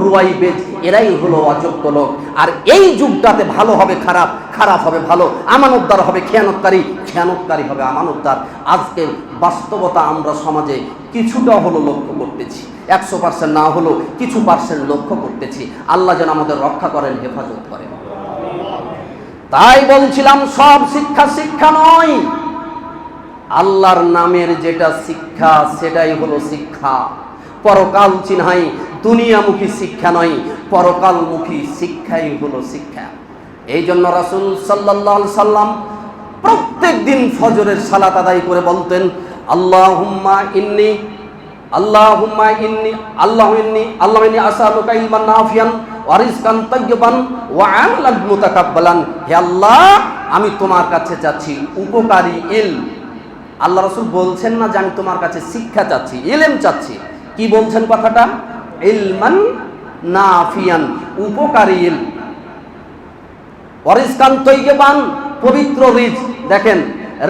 রুয়াইবেজ, এরাই হলো অযোগ্য লোক। আর এই যুগটাতে ভালো হবে খারাপ, খারাপ হবে ভালো, আমানতদার হবে খেয়ানতকারী, খেয়ানতকারী হবে আমানতদার। আজকের বাস্তবতা আমরা সমাজে কিছুটা হলো লক্ষ্য করতেছি, 100% না হলো কিছু পার্সেন্ট লক্ষ্য করতেছি। আল্লাহ যেন আমাদের রক্ষা করেন, হেফাজত করেন। তাই বলছিলাম, সব শিক্ষা শিক্ষা নয়। আল্লাহর নামের যেটা শিক্ষা সেটাই হলো শিক্ষা। পরকাল চিন্হাই, দুনিয়ামুখী শিক্ষা নয়, পরকালমুখী শিক্ষাই হলো শিক্ষা। এই জন্য রাসূল সাল্লাল্লাহু আলাইহি সাল্লাম প্রত্যেক দিন ফজরের সালাত আদায় করে বলতেন, আল্লাহুম্মা ইন্নী আসআলুকা ইলমান নাফিয়ান ওয়া রিজকান তাইয়্যিবান ওয়া আমালান মুতাকাব্বালান। হে আল্লাহ, আমি তোমার কাছে চাচ্ছি উপকারী ইলম। আল্লাহ রাসূল বলছেন না যে আমি তোমার কাছে শিক্ষা চাচ্ছি, ইলম চাচ্ছি। কি বলছেন কথাটা? ইলমান নাফিয়ান, উপকারী ইলম। ওয়া রিজকান তাইয়্যিবান, পবিত্র রিজক। দেখেন,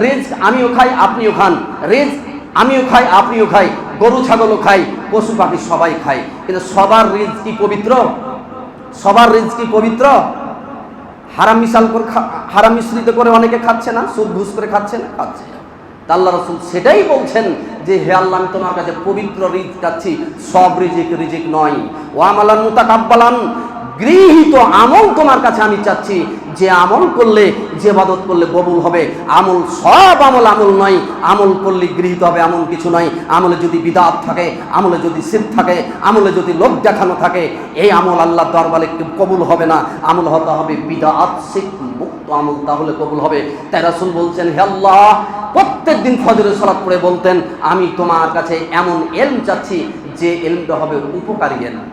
রিজক আমিও খাই আপনিও খান, রিজক আমিও খাই আপনিও খাই, গরু ছাগলও খাই, পশু পাখি সবাই খায়, কিন্তু সবার রিজক কি পবিত্র? সবার রিজক কি পবিত্র? হারাম মিশ্রিত করে অনেকে খাচ্ছে না, সুদ ঘুষ করে খাচ্ছে না, খাচ্ছে। আল্লাহ রাসূল সেটাই বলছেন যে হে আল্লাহ, আমি তোমার কাছে পবিত্র রিজক চাচ্ছি, সব রিজক নয়। ওয়া আমালান মুতাকাব্বালান, গৃহীত আমল তোমার কাছে আমি চাচ্ছি, যে আমল করলে, যে ইবাদত করলে কবুল হবে। আমল, সব আমল আমল নয়, আমল করলে গৃহীত হবে এমন কিছু নয়। আমলে যদি বিদআত থাকে, আমলে যদি শিরক থাকে, আমলে যদি লোক দেখানো থাকে, এই আমল আল্লাহর দরবারে কবুল হবে না। আমল হতে হবে বিদআত শিরক মুক্ত আমল, তাহলে কবুল হবে। তাই রাসূল বলছেন, হে আল্লাহ, প্রত্যেক দিন ফজরের সালাত পড়ে বলতেন, আমি তোমার কাছে এমন ইলম চাচ্ছি যে ইলমটা হবে উপকারী ইলম।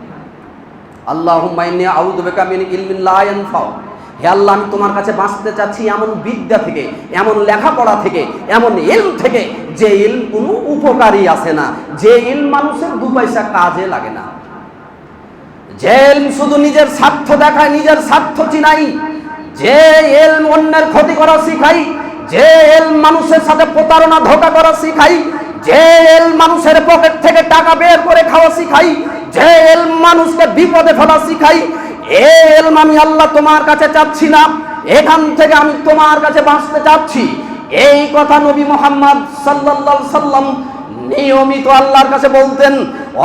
আল্লাহুম্মা ইন্নী আউযু বিকা মিন ইলমিন লা ইয়ানফাউ। হে আল্লাহ, আমি তোমার কাছে বাঁচতে চাচ্ছি এমন বিদ্যা থেকে, এমন লেখাপড়া থেকে, এমন ইলম থেকে যে ইলম কোনো উপকারী আসে না, যে ইলম মানুষের 2 পয়সা কাজে লাগে না, যে ইলম শুধু নিজের স্বার্থ দেখায়, নিজের স্বার্থ চিনাই, যে ইলম অন্যের ক্ষতি করা শিখাই, যে ইলম মানুষের সাথে প্রতারণা ধোঁকা করা শিখাই, যে ইলম মানুষের পকেট থেকে টাকা বের করে খাওয়া শিখাই, যে ইলম মানুষকে বিপদে ফেলা শিখাই, এই ইলম আমি আল্লাহ তোমার কাছে চাচ্ছি না, এখান থেকে আমি তোমার কাছে বাঁচতে চাচ্ছি। এই কথা নবী মুহাম্মদ সাল্লাল্লাহু আলাইহি সাল্লাম নিয়মিত আল্লাহর কাছে বলতেন।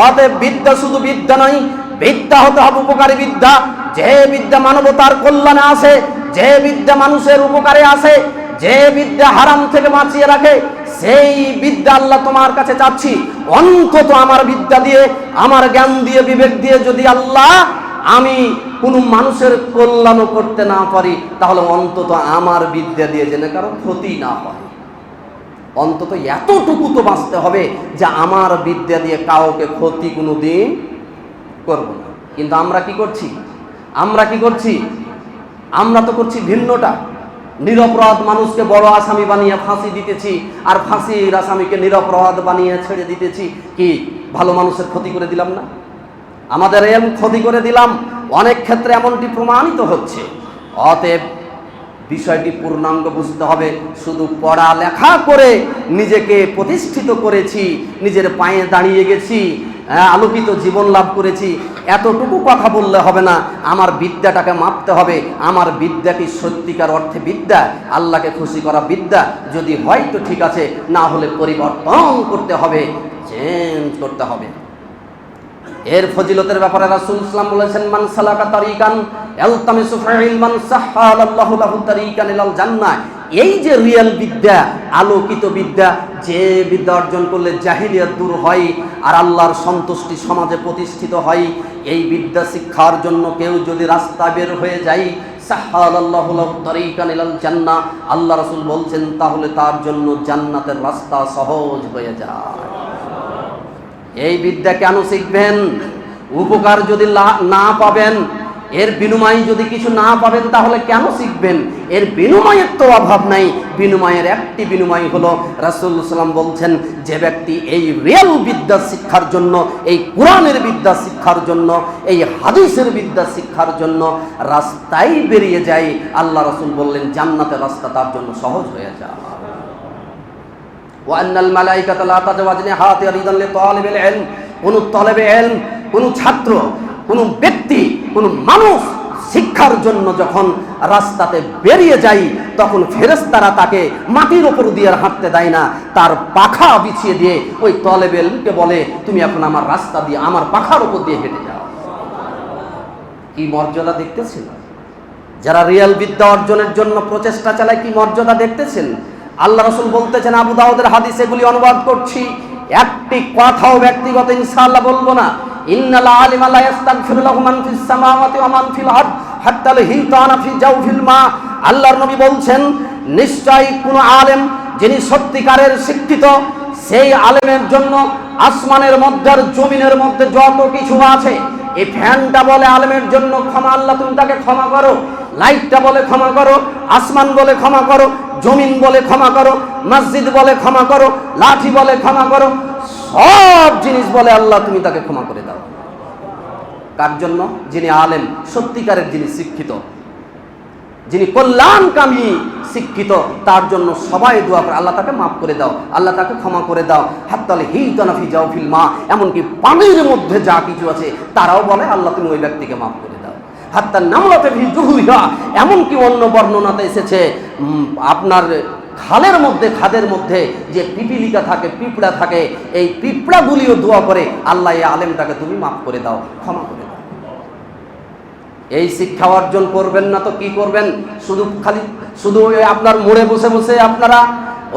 অতএব বিদ্যা শুধু বিদ্যা নয়, বিদ্যা হতে হবে উপকারী বিদ্যা। যে বিদ্যা মানবতার কল্যাণে আসে, যে বিদ্যা মানুষের উপকারে আসে, যে বিদ্যা হারাম থেকে বাঁচিয়ে রাখে, সেই বিদ্যা আল্লাহ তোমার কাছে চাচ্ছি। অন্তত আমার বিদ্যা দিয়ে, আমার জ্ঞান দিয়ে, বিবেক দিয়ে যদি আল্লাহ আমি কোনো মানুষের কল্যাণ করতে না পারি, তাহলে অন্তত আমার বিদ্যা দিয়ে যেন কারো ক্ষতি না হয়। অন্তত এতটুকু তো বাঁচতে হবে যে আমার বিদ্যা দিয়ে কাউকে ক্ষতি কোনো দিন করব না। কিন্তু আমরা কি করছি? আমরা তো করছি ভিন্নটা। নিরপরাধ মানুষকে বড় আসামি বানিয়ে ফাঁসি দিতেছি, আর ফাঁসির আসামিকে নিরপরাধ বানিয়ে ছেড়ে দিতেছি। কি ভালো মানুষের ক্ষতি করে দিলাম না? আমাদের ক্ষতি করে দিলাম। অনেক ক্ষেত্রে এমনটি প্রমাণিত হচ্ছে। অতএব বিষয়টি পূর্ণাঙ্গ বুঝতে হবে। শুধু পড়ালেখা করে নিজেকে প্রতিষ্ঠিত করেছি, নিজের পায়ে দাঁড়িয়ে গেছি, আলোকিত জীবন লাভ করেছি, এতটুকু কথা বললে হবে না। আমার বিদ্যাটাকে মাপতে হবে। আমার বিদ্যা কি সত্যিকার অর্থে বিদ্যা, আল্লাহকে খুশি করা বিদ্যা? যদি হয় তো ঠিক আছে, না হলে পরিবর্তন করতে হবে, চেঞ্জ করতে হবে। এর ফজিলতের ব্যাপারে রাসূল সাল্লাল্লাহু আলাইহি ওয়াসাল্লাম বলেছেন, মান সালাকা তারিকান ইয়ালতামিসু ফিহি ইলমান সাহহালাল্লাহু লাহু তারিকান ইলাল জান্নাহ। এই যে রিয়েল বিদ্যা, আলোকিত বিদ্যা, যে বিদ্যা অর্জন করলে জাহিলিয়াত দূর হয় আর আল্লাহর সন্তুষ্টি সমাজে প্রতিষ্ঠিত হয়, এই বিদ্যা শিক্ষার জন্য কেউ যদি রাস্তা বের হয়ে যায়, সাহহালাল্লাহু লাহু তারিকান ইলাল জান্নাহ, আল্লাহ রাসূল বলছেন তাহলে তার জন্য জান্নাতের রাস্তা সহজ হয়ে যায়। এই বিদ্যা কেন শিখবেন? উপকার যদি না পাবেন, এর বিনিময়ে যদি কিছু না পাবেন, তাহলে কেন শিখবেন? এর বিনিময়ের তো অভাব নাই। বিনিময়ের একটি বিনিময় হলো, রাসূলুল্লাহ সাল্লাল্লাহু আলাইহি ওয়াসাল্লাম বলছেন, যে ব্যক্তি এই রিয়েল বিদ্যা শিক্ষার জন্য, এই কোরআনের বিদ্যা শিক্ষার জন্য, এই হাদিসের বিদ্যা শিক্ষার জন্য রাস্তায় বেরিয়ে যায়, আল্লাহ রাসূল বললেন জান্নাতের রাস্তা তার জন্য সহজ হয়ে যায়। ওয়ান্নাল মালাইকাতা লা তাজওয়াজনি হাতি রিদান লিতালিবিল ইলম। কোন তালেবে ইলম, কোন ছাত্র, কোন ব্যক্তি, কোন মানুষ শিক্ষার জন্য যখন রাস্তাতে বেরিয়ে যায়, তখন ফেরেশতারা তাকে মাটির উপর দিয়ে হাঁটতে দেয় না, তার পাখা বিছিয়ে দিয়ে ওই তালেবে ইলমকে বলে, তুমি এখন আমার রাস্তা দিয়ে, আমার পাখার উপর দিয়ে হেঁটে যাও। কি মর্যাদা দেখতেছেন? যারা রিয়েল বিদ্যা অর্জনের জন্য প্রচেষ্টা চালায়, কি মর্যাদা দেখতেছেন? আল্লাহ রাসূল বলতেছেন, আবু দাউদের হাদিস, এগুলি অনুবাদ করছি, একটি কথাও ব্যক্তিগত ইনশাআল্লাহ বলবো না। ইন্নাল আলিমা লা ইস্তাগফিরু লাহু মান ফিস সামাওয়াতি ওয়া মান ফিল আরদ হাত্তা হিতানা ফি জাওফিল মা। আল্লাহর নবী বলছেন, নিশ্চয়ই কোন আলেম যিনি সত্যিকারের শিক্ষিত, সেই আলেমের জন্য আসমানের মধ্যে আর জমিনের মধ্যে যত কিছু আছে, এই ফ্যানটা বলে আলেমের জন্য ক্ষমা, আল্লাহ তুমি তাকে ক্ষমা করো। লাইটটা বলে ক্ষমা করো, আসমান বলে ক্ষমা করো, জমিন বলে ক্ষমা করো, মসজিদ বলে ক্ষমা করো, লাঠি বলে ক্ষমা করো, সব জিনিস বলে আল্লাহ তুমি তাকে ক্ষমা করে দাও। কার জন্য? যিনি আলেম, সত্যিকারের, যিনি শিক্ষিত, যিনি কল্যাণকামী শিক্ষিত, তার জন্য সবাই দোয়া করে, আল্লাহ তাকে মাফ করে দাও, আল্লাহ তাকে ক্ষমা করে দাও। হাত্তাল হিতানা ফি জাওফিল মা, এমনকি পানির মধ্যে যা কিছু আছে তারাও বলে, আল্লাহ তুমি ওই ব্যক্তিকে মাফ করে দাও। হাত্তা নামলাতে ফি জুহুরিহা, এমনকি অন্য বর্ণনাতে এসেছে, আপনার খালের মধ্যে, খাদের মধ্যে যে পিপিলিকা থাকে, পিঁপড়া থাকে, এই পিঁপড়াগুলিও দোয়া করে, আল্লাহ এই আলেমটাকে তুমি মাফ করে দাও, ক্ষমা করে দাও। এই শিক্ষা অর্জন করবেন না তো কি করবেন? শুধু আপনার মোড়ে বসে বসে আপনারা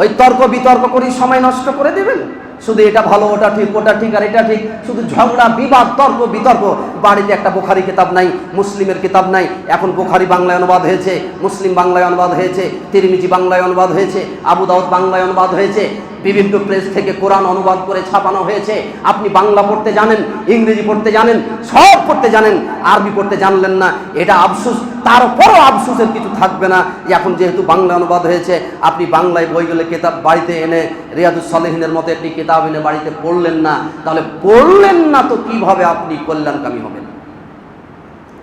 ওই তর্ক বিতর্ক করে সময় নষ্ট করে দেবেন। শুধু এটা ভালো, ওটা ঠিক, ওটা ঠিক আর এটা ঠিক, শুধু ঝগড়া, বিবাদ, তর্ক বিতর্ক। বাড়িতে একটা বুখারী কিতাব নাই, মুসলিমের কিতাব নাই। এখন বুখারী বাংলায় অনুবাদ হয়েছে, মুসলিম বাংলায় অনুবাদ হয়েছে, তিরমিজি বাংলায় অনুবাদ হয়েছে, আবু দাউদ বাংলায় অনুবাদ হয়েছে, বিভিন্ন প্রেস থেকে কোরআন অনুবাদ করে ছাপানো হয়েছে। আপনি বাংলা পড়তে জানেন, ইংরেজি পড়তে জানেন, সব পড়তে জানেন, আরবি পড়তে জানলেন না, এটা আফসোস। তারপরও আফসোসের কিছু থাকবে না, এখন যেহেতু বাংলা অনুবাদ হয়েছে, আপনি বাংলায় বইগুলো কিতাব বাড়িতে এনে, রিয়াদুস সালেহিনের মতো একটি কিতাব এনে বাড়িতে পড়লেন না, তাহলে পড়লেন না তো কিভাবে আপনি কল্যাণকামী হবেন?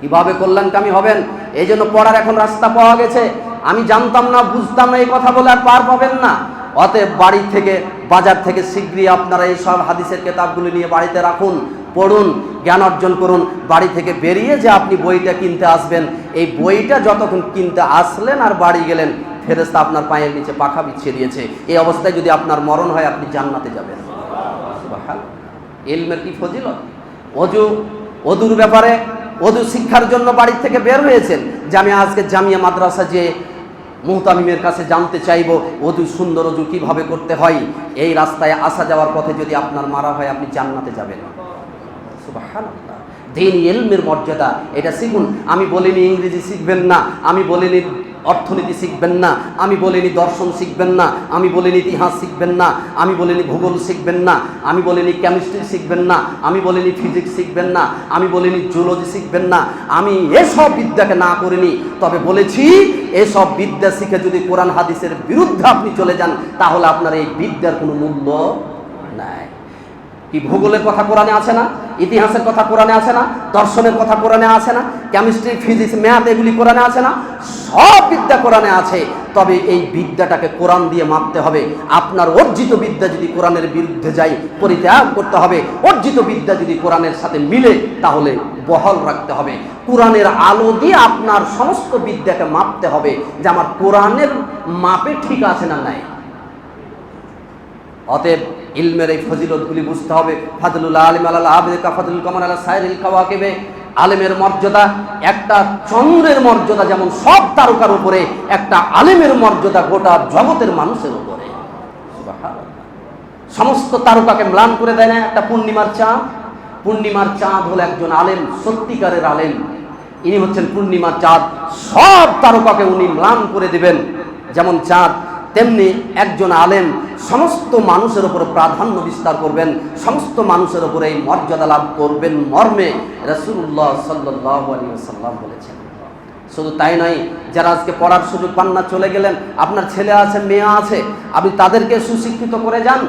কিভাবে কল্যাণকামী হবেন? এই জন্য পড়ার এখন রাস্তা পাওয়া গেছে। আমি জানতাম না, বুঝতাম না, এই কথা বলে আর পার পাবেন না। অতএব বাড়ি থেকে, বাজার থেকে শীঘ্রই আপনারা এই সব হাদিসের কিতাবগুলি নিয়ে বাড়িতে রাখুন, পড়ুন, জ্ঞান অর্জন করুন। বাড়ি থেকে বেরিয়ে যে আপনি বইটা কিনতে আসবেন, এই বইটা যতক্ষণ কিনতে আসলেন আর বাড়ি গেলেন, ফেরেশতা আপনার পায়ের নিচে পাখা বিছিয়ে দিয়েছে। এই অবস্থায় যদি আপনার মরণ হয়, আপনি জান্নাতে যাবেন। সুবহানাল্লাহ। ইলমের কি ফজিলত! ওযুর ব্যাপারে, ওযু শিক্ষার জন্য বাড়ি থেকে বের হয়েছেন, যে আমি আজকে জামিয়া মাদ্রাসা যে মুহতামিমের কাছে জানতে চাইব ওযু, সুন্দর ওযু কিভাবে করতে হয়। এই রাস্তায় আসা যাওয়ার পথে যদি আপনার মারা হয়, আপনি জান্নাতে যাবেন। সুবহানাল্লাহ। দ্বীন ইলমের মর্যাদা, এটা শিখুন। আমি বলিনি ইংরেজি শিখবেন না, আমি বলিনি অর্থনীতি শিখবেন না, আমি বলিনি দর্শন শিখবেন না, আমি বলিনি ইতিহাস শিখবেন না, আমি বলিনি ভূগোল শিখবেন না, আমি বলিনি কেমিস্ট্রি শিখবেন না, আমি বলিনি ফিজিক্স শিখবেন না, আমি বলিনি জুলজি শিখবেন না। আমি এসব বিদ্যাকে না করিনি, তবে বলেছি এসব বিদ্যা শিখে যদি কোরআন হাদিসের বিরুদ্ধে আপনি চলে যান, তাহলে আপনার এই বিদ্যার কোনো মূল্য নাই। কি ভূগোলের কথা কোরআনে আছে না? ইতিহাসের কথা কোরআনে আছে না? দর্শনের কথা কোরআনে আছে না? কেমিস্ট্রি, ফিজিক্স, ম্যাথ এগুলি কোরআনে আছে না? সব বিদ্যা কোরআনে আছে। তবে এই বিদ্যাটাকে কোরআন দিয়ে মাপতে হবে। আপনার অর্জিত বিদ্যা যদি কোরআনের বিরুদ্ধে যায়, পরিত্যাগ করতে হবে। অর্জিত বিদ্যা যদি কোরআনের সাথে মিলে, তাহলে বহাল রাখতে হবে। কোরআনের আলো দিয়ে আপনার সমস্ত বিদ্যাকে মাপতে হবে যে আমার কোরআনের মাপে ঠিক আছে না নাই। অতএব ইলমের এই ফজিলতগুলি বুঝতে হবে। ফাদলুল আলিম আলাল আবিদ কা ফাদলুল কামার আলা সাইরিল কাওয়াকিবে। আলেমের মর্যাদা, একটা চন্দ্রের মর্যাদা যেমন সব তারকার উপরে, একটা আলেমের মর্যাদা গোটা জগতের মানুষের উপরে। সমস্ত তারকাকে ম্লান করে দেয় না একটা পূর্ণিমার চাঁদ? পূর্ণিমার চাঁদ হলো একজন আলেম, সত্যিকারের আলেম। ইনি হচ্ছেন পূর্ণিমার চাঁদ। সব তারকাকে উনি ম্লান করে দিবেন। যেমন চাঁদ, তেমনি একজন আলেম সমস্ত মানুষের উপরে প্রাধান্য বিস্তার করবেন, সমস্ত মানুষের উপরে এই মর্যাদা লাভ করবেন মর্মে রাসূলুল্লাহ সাল্লাল্লাহু আলাইহি ওয়াসাল্লাম বলেছেন। শুধু তাই নয়, যারা আজকে পড়ার সুযোগ পান না, চলে গেলেন, আপনার ছেলে আছে, মেয়ে আছে, আপনি তাদেরকে সুশিক্ষিত করে যান।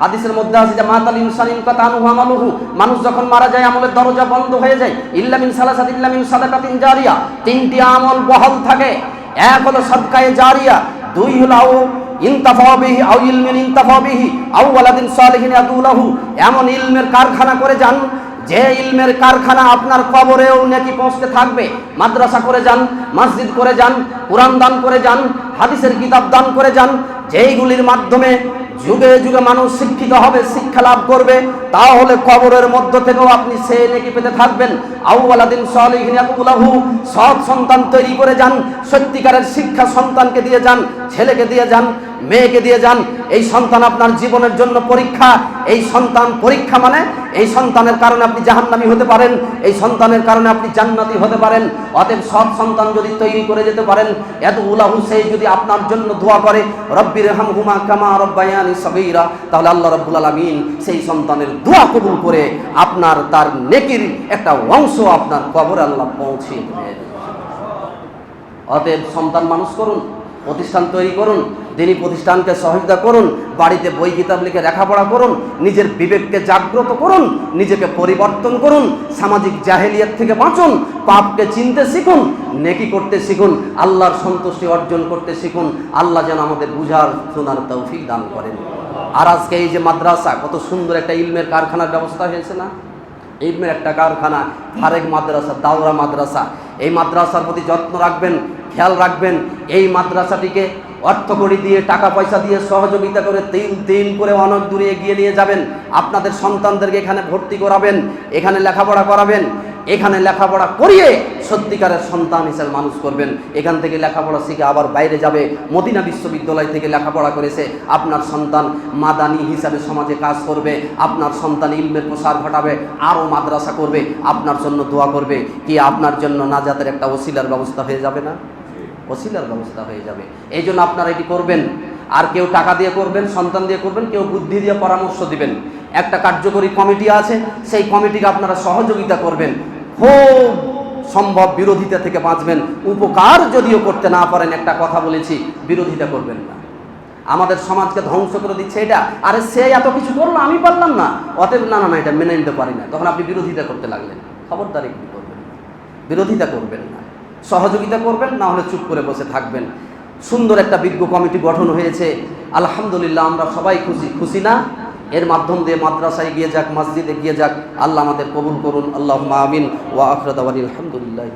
হাদিসের মধ্যে আছে যে মাতাল ইনসান ইনকাতা আনহু আমালুহু, মানুষ যখন মারা যায় আমলের দরজা বন্ধ হয়ে যায়। ইল্লা মিন সালাসাতিন ইল্লা মিন সাদাকাতিন জারিয়া, তিনটি আমল বহাল থাকে। এক হলো সাদকায়ে জারিয়া, দুই হলো আও ইনতাফা বিহি আও ইলমিন ইনতাফা বিহি আও ওয়ালাদিন সালিহিন ইয়াদুলাহু। এমন ইলমের কারখানা করে যান যে ইলমের কারখানা আপনার কবরেও নেকি পৌঁছতে থাকবে। মাদ্রাসা করে যান, মসজিদ করে যান, কোরআন দান করে যান, হাদিসের কিতাব দান করে যান, যেইগুলির মাধ্যমে যুগে যুগে মানুষ শিক্ষিত হবে, শিক্ষা লাভ করবে, তাহলে কবরের মধ্য থেকেও আপনি সে নেকি পেতে থাকবেন। আউওয়ালাদিন সালিহিন ইয়াদুলাহু, সৎ সন্তান তৈরি করে যান, সত্যিকারের শিক্ষা সন্তানকে দিয়ে যান, ছেলেকে দিয়ে যান, মেয়েকে দিয়ে যান। এই সন্তান আপনার জীবনের জন্য পরীক্ষা। এই সন্তান পরীক্ষা মানে এই সন্তানের কারণে আপনি জাহান্নামী হতে পারেন, এই সন্তানের কারণে আপনি জান্নাতি হতে পারেন। অতএব সৎ সন্তান যদি তৈরি করে যেতে পারেন, এত উলাহু সেই যদি আপনার জন্য দোয়া করে রব্বির হামহুমা কামা রব্বায়ানি সগীরা, তাহলে আল্লাহ রাব্বুল আলামিন সেই সন্তানের দোয়া কবুল করে আপনার তার নেকির একটা অংশ আপনার কবরে আল্লাহ পৌঁছে দেবেন। অতএব সন্তান মানুষ করুন, প্রতিষ্ঠান তৈরি করুন, দিনী প্রতিষ্ঠানকে সহযোগিতা করুন, বাড়িতে বই কিতাব লিখে লেখাপড়া করুন, নিজের বিবেককে জাগ্রত করুন, নিজেকে পরিবর্তন করুন, সামাজিক জাহেলিয়াত থেকে বাঁচুন, পাপকে চিনতে শিখুন, নেকি করতে শিখুন, আল্লাহর সন্তুষ্টি অর্জন করতে শিখুন। আল্লাহ যেন আমাদের বুঝার শোনার তৌফিক দান করেন। আর আজকে এই যে মাদ্রাসা, কত সুন্দর একটা ইলমের কারখানার ব্যবস্থা হয়েছে না? ইলমের একটা কারখানা, ফারেক মাদ্রাসা, দাওরা মাদ্রাসা। এই মাদ্রাসার প্রতি যত্ন রাখবেন, খেয়াল রাখবেন। এই মাদ্রাসাটিকে অর্থকড়ি দিয়ে, টাকা পয়সা দিয়ে সহযোগিতা করে তিন করে অনেক দূরে এগিয়ে নিয়ে যাবেন। আপনাদের সন্তানদেরকে এখানে ভর্তি করাবেন, এখানে লেখাপড়া করাবেন, এখানে লেখাপড়া করিয়ে সত্যিকারের সন্তান হিসেবে মানুষ করবেন। এখান থেকে লেখাপড়া শিখে আবার বাইরে যাবে, মদিনা বিশ্ববিদ্যালয় থেকে লেখাপড়া করেছে, আপনার সন্তান মাদানি হিসাবে সমাজে কাজ করবে, আপনার সন্তান ইলমের প্রসার ঘটাবে, আরও মাদ্রাসা করবে, আপনার জন্য দোয়া করবে। কি আপনার জন্য নাজাতের একটা ওসিলার ব্যবস্থা হয়ে যাবে না? ওসিলার ব্যবস্থা হয়ে যাবে। এই জন্য আপনারা এটি করবেন। আর কেউ টাকা দিয়ে করবেন, সন্তান দিয়ে করবেন, কেউ বুদ্ধি দিয়ে পরামর্শ দিবেন। একটা কার্যকরী কমিটি আছে, সেই কমিটিকে আপনারা সহযোগিতা করবেন। খুব সম্ভব বিরোধিতা থেকে বাঁচবেন। উপকার যদিও করতে না পারেন, একটা কথা বলেছি, বিরোধিতা করবেন না। আমাদের সমাজকে ধ্বংস করে দিচ্ছে এটা। আরে সে এত কিছু করলো, আমি পারলাম না, অতএব না না এটা মেনে নিতে পারি না, তখন আপনি বিরোধিতা করতে লাগলেন। খবরদারি কি করবেন না, বিরোধিতা করবেন না, সহযোগিতা করবেন, না হলে চুপ করে বসে থাকবেন। সুন্দর একটা বিজ্ঞ কমিটি গঠন হয়েছে, আলহামদুলিল্লাহ, আমরা সবাই খুশি না? এর মাধ্যম দিয়ে মাদ্রাসায় গিয়ে যাক, মসজিদে গিয়ে যাক, আল্লাহ আমাদের কবুল করুন। আল্লাহুম্মা আমিন ওয়া আখিরু দাওয়ানা আলহামদুলিল্লাহ।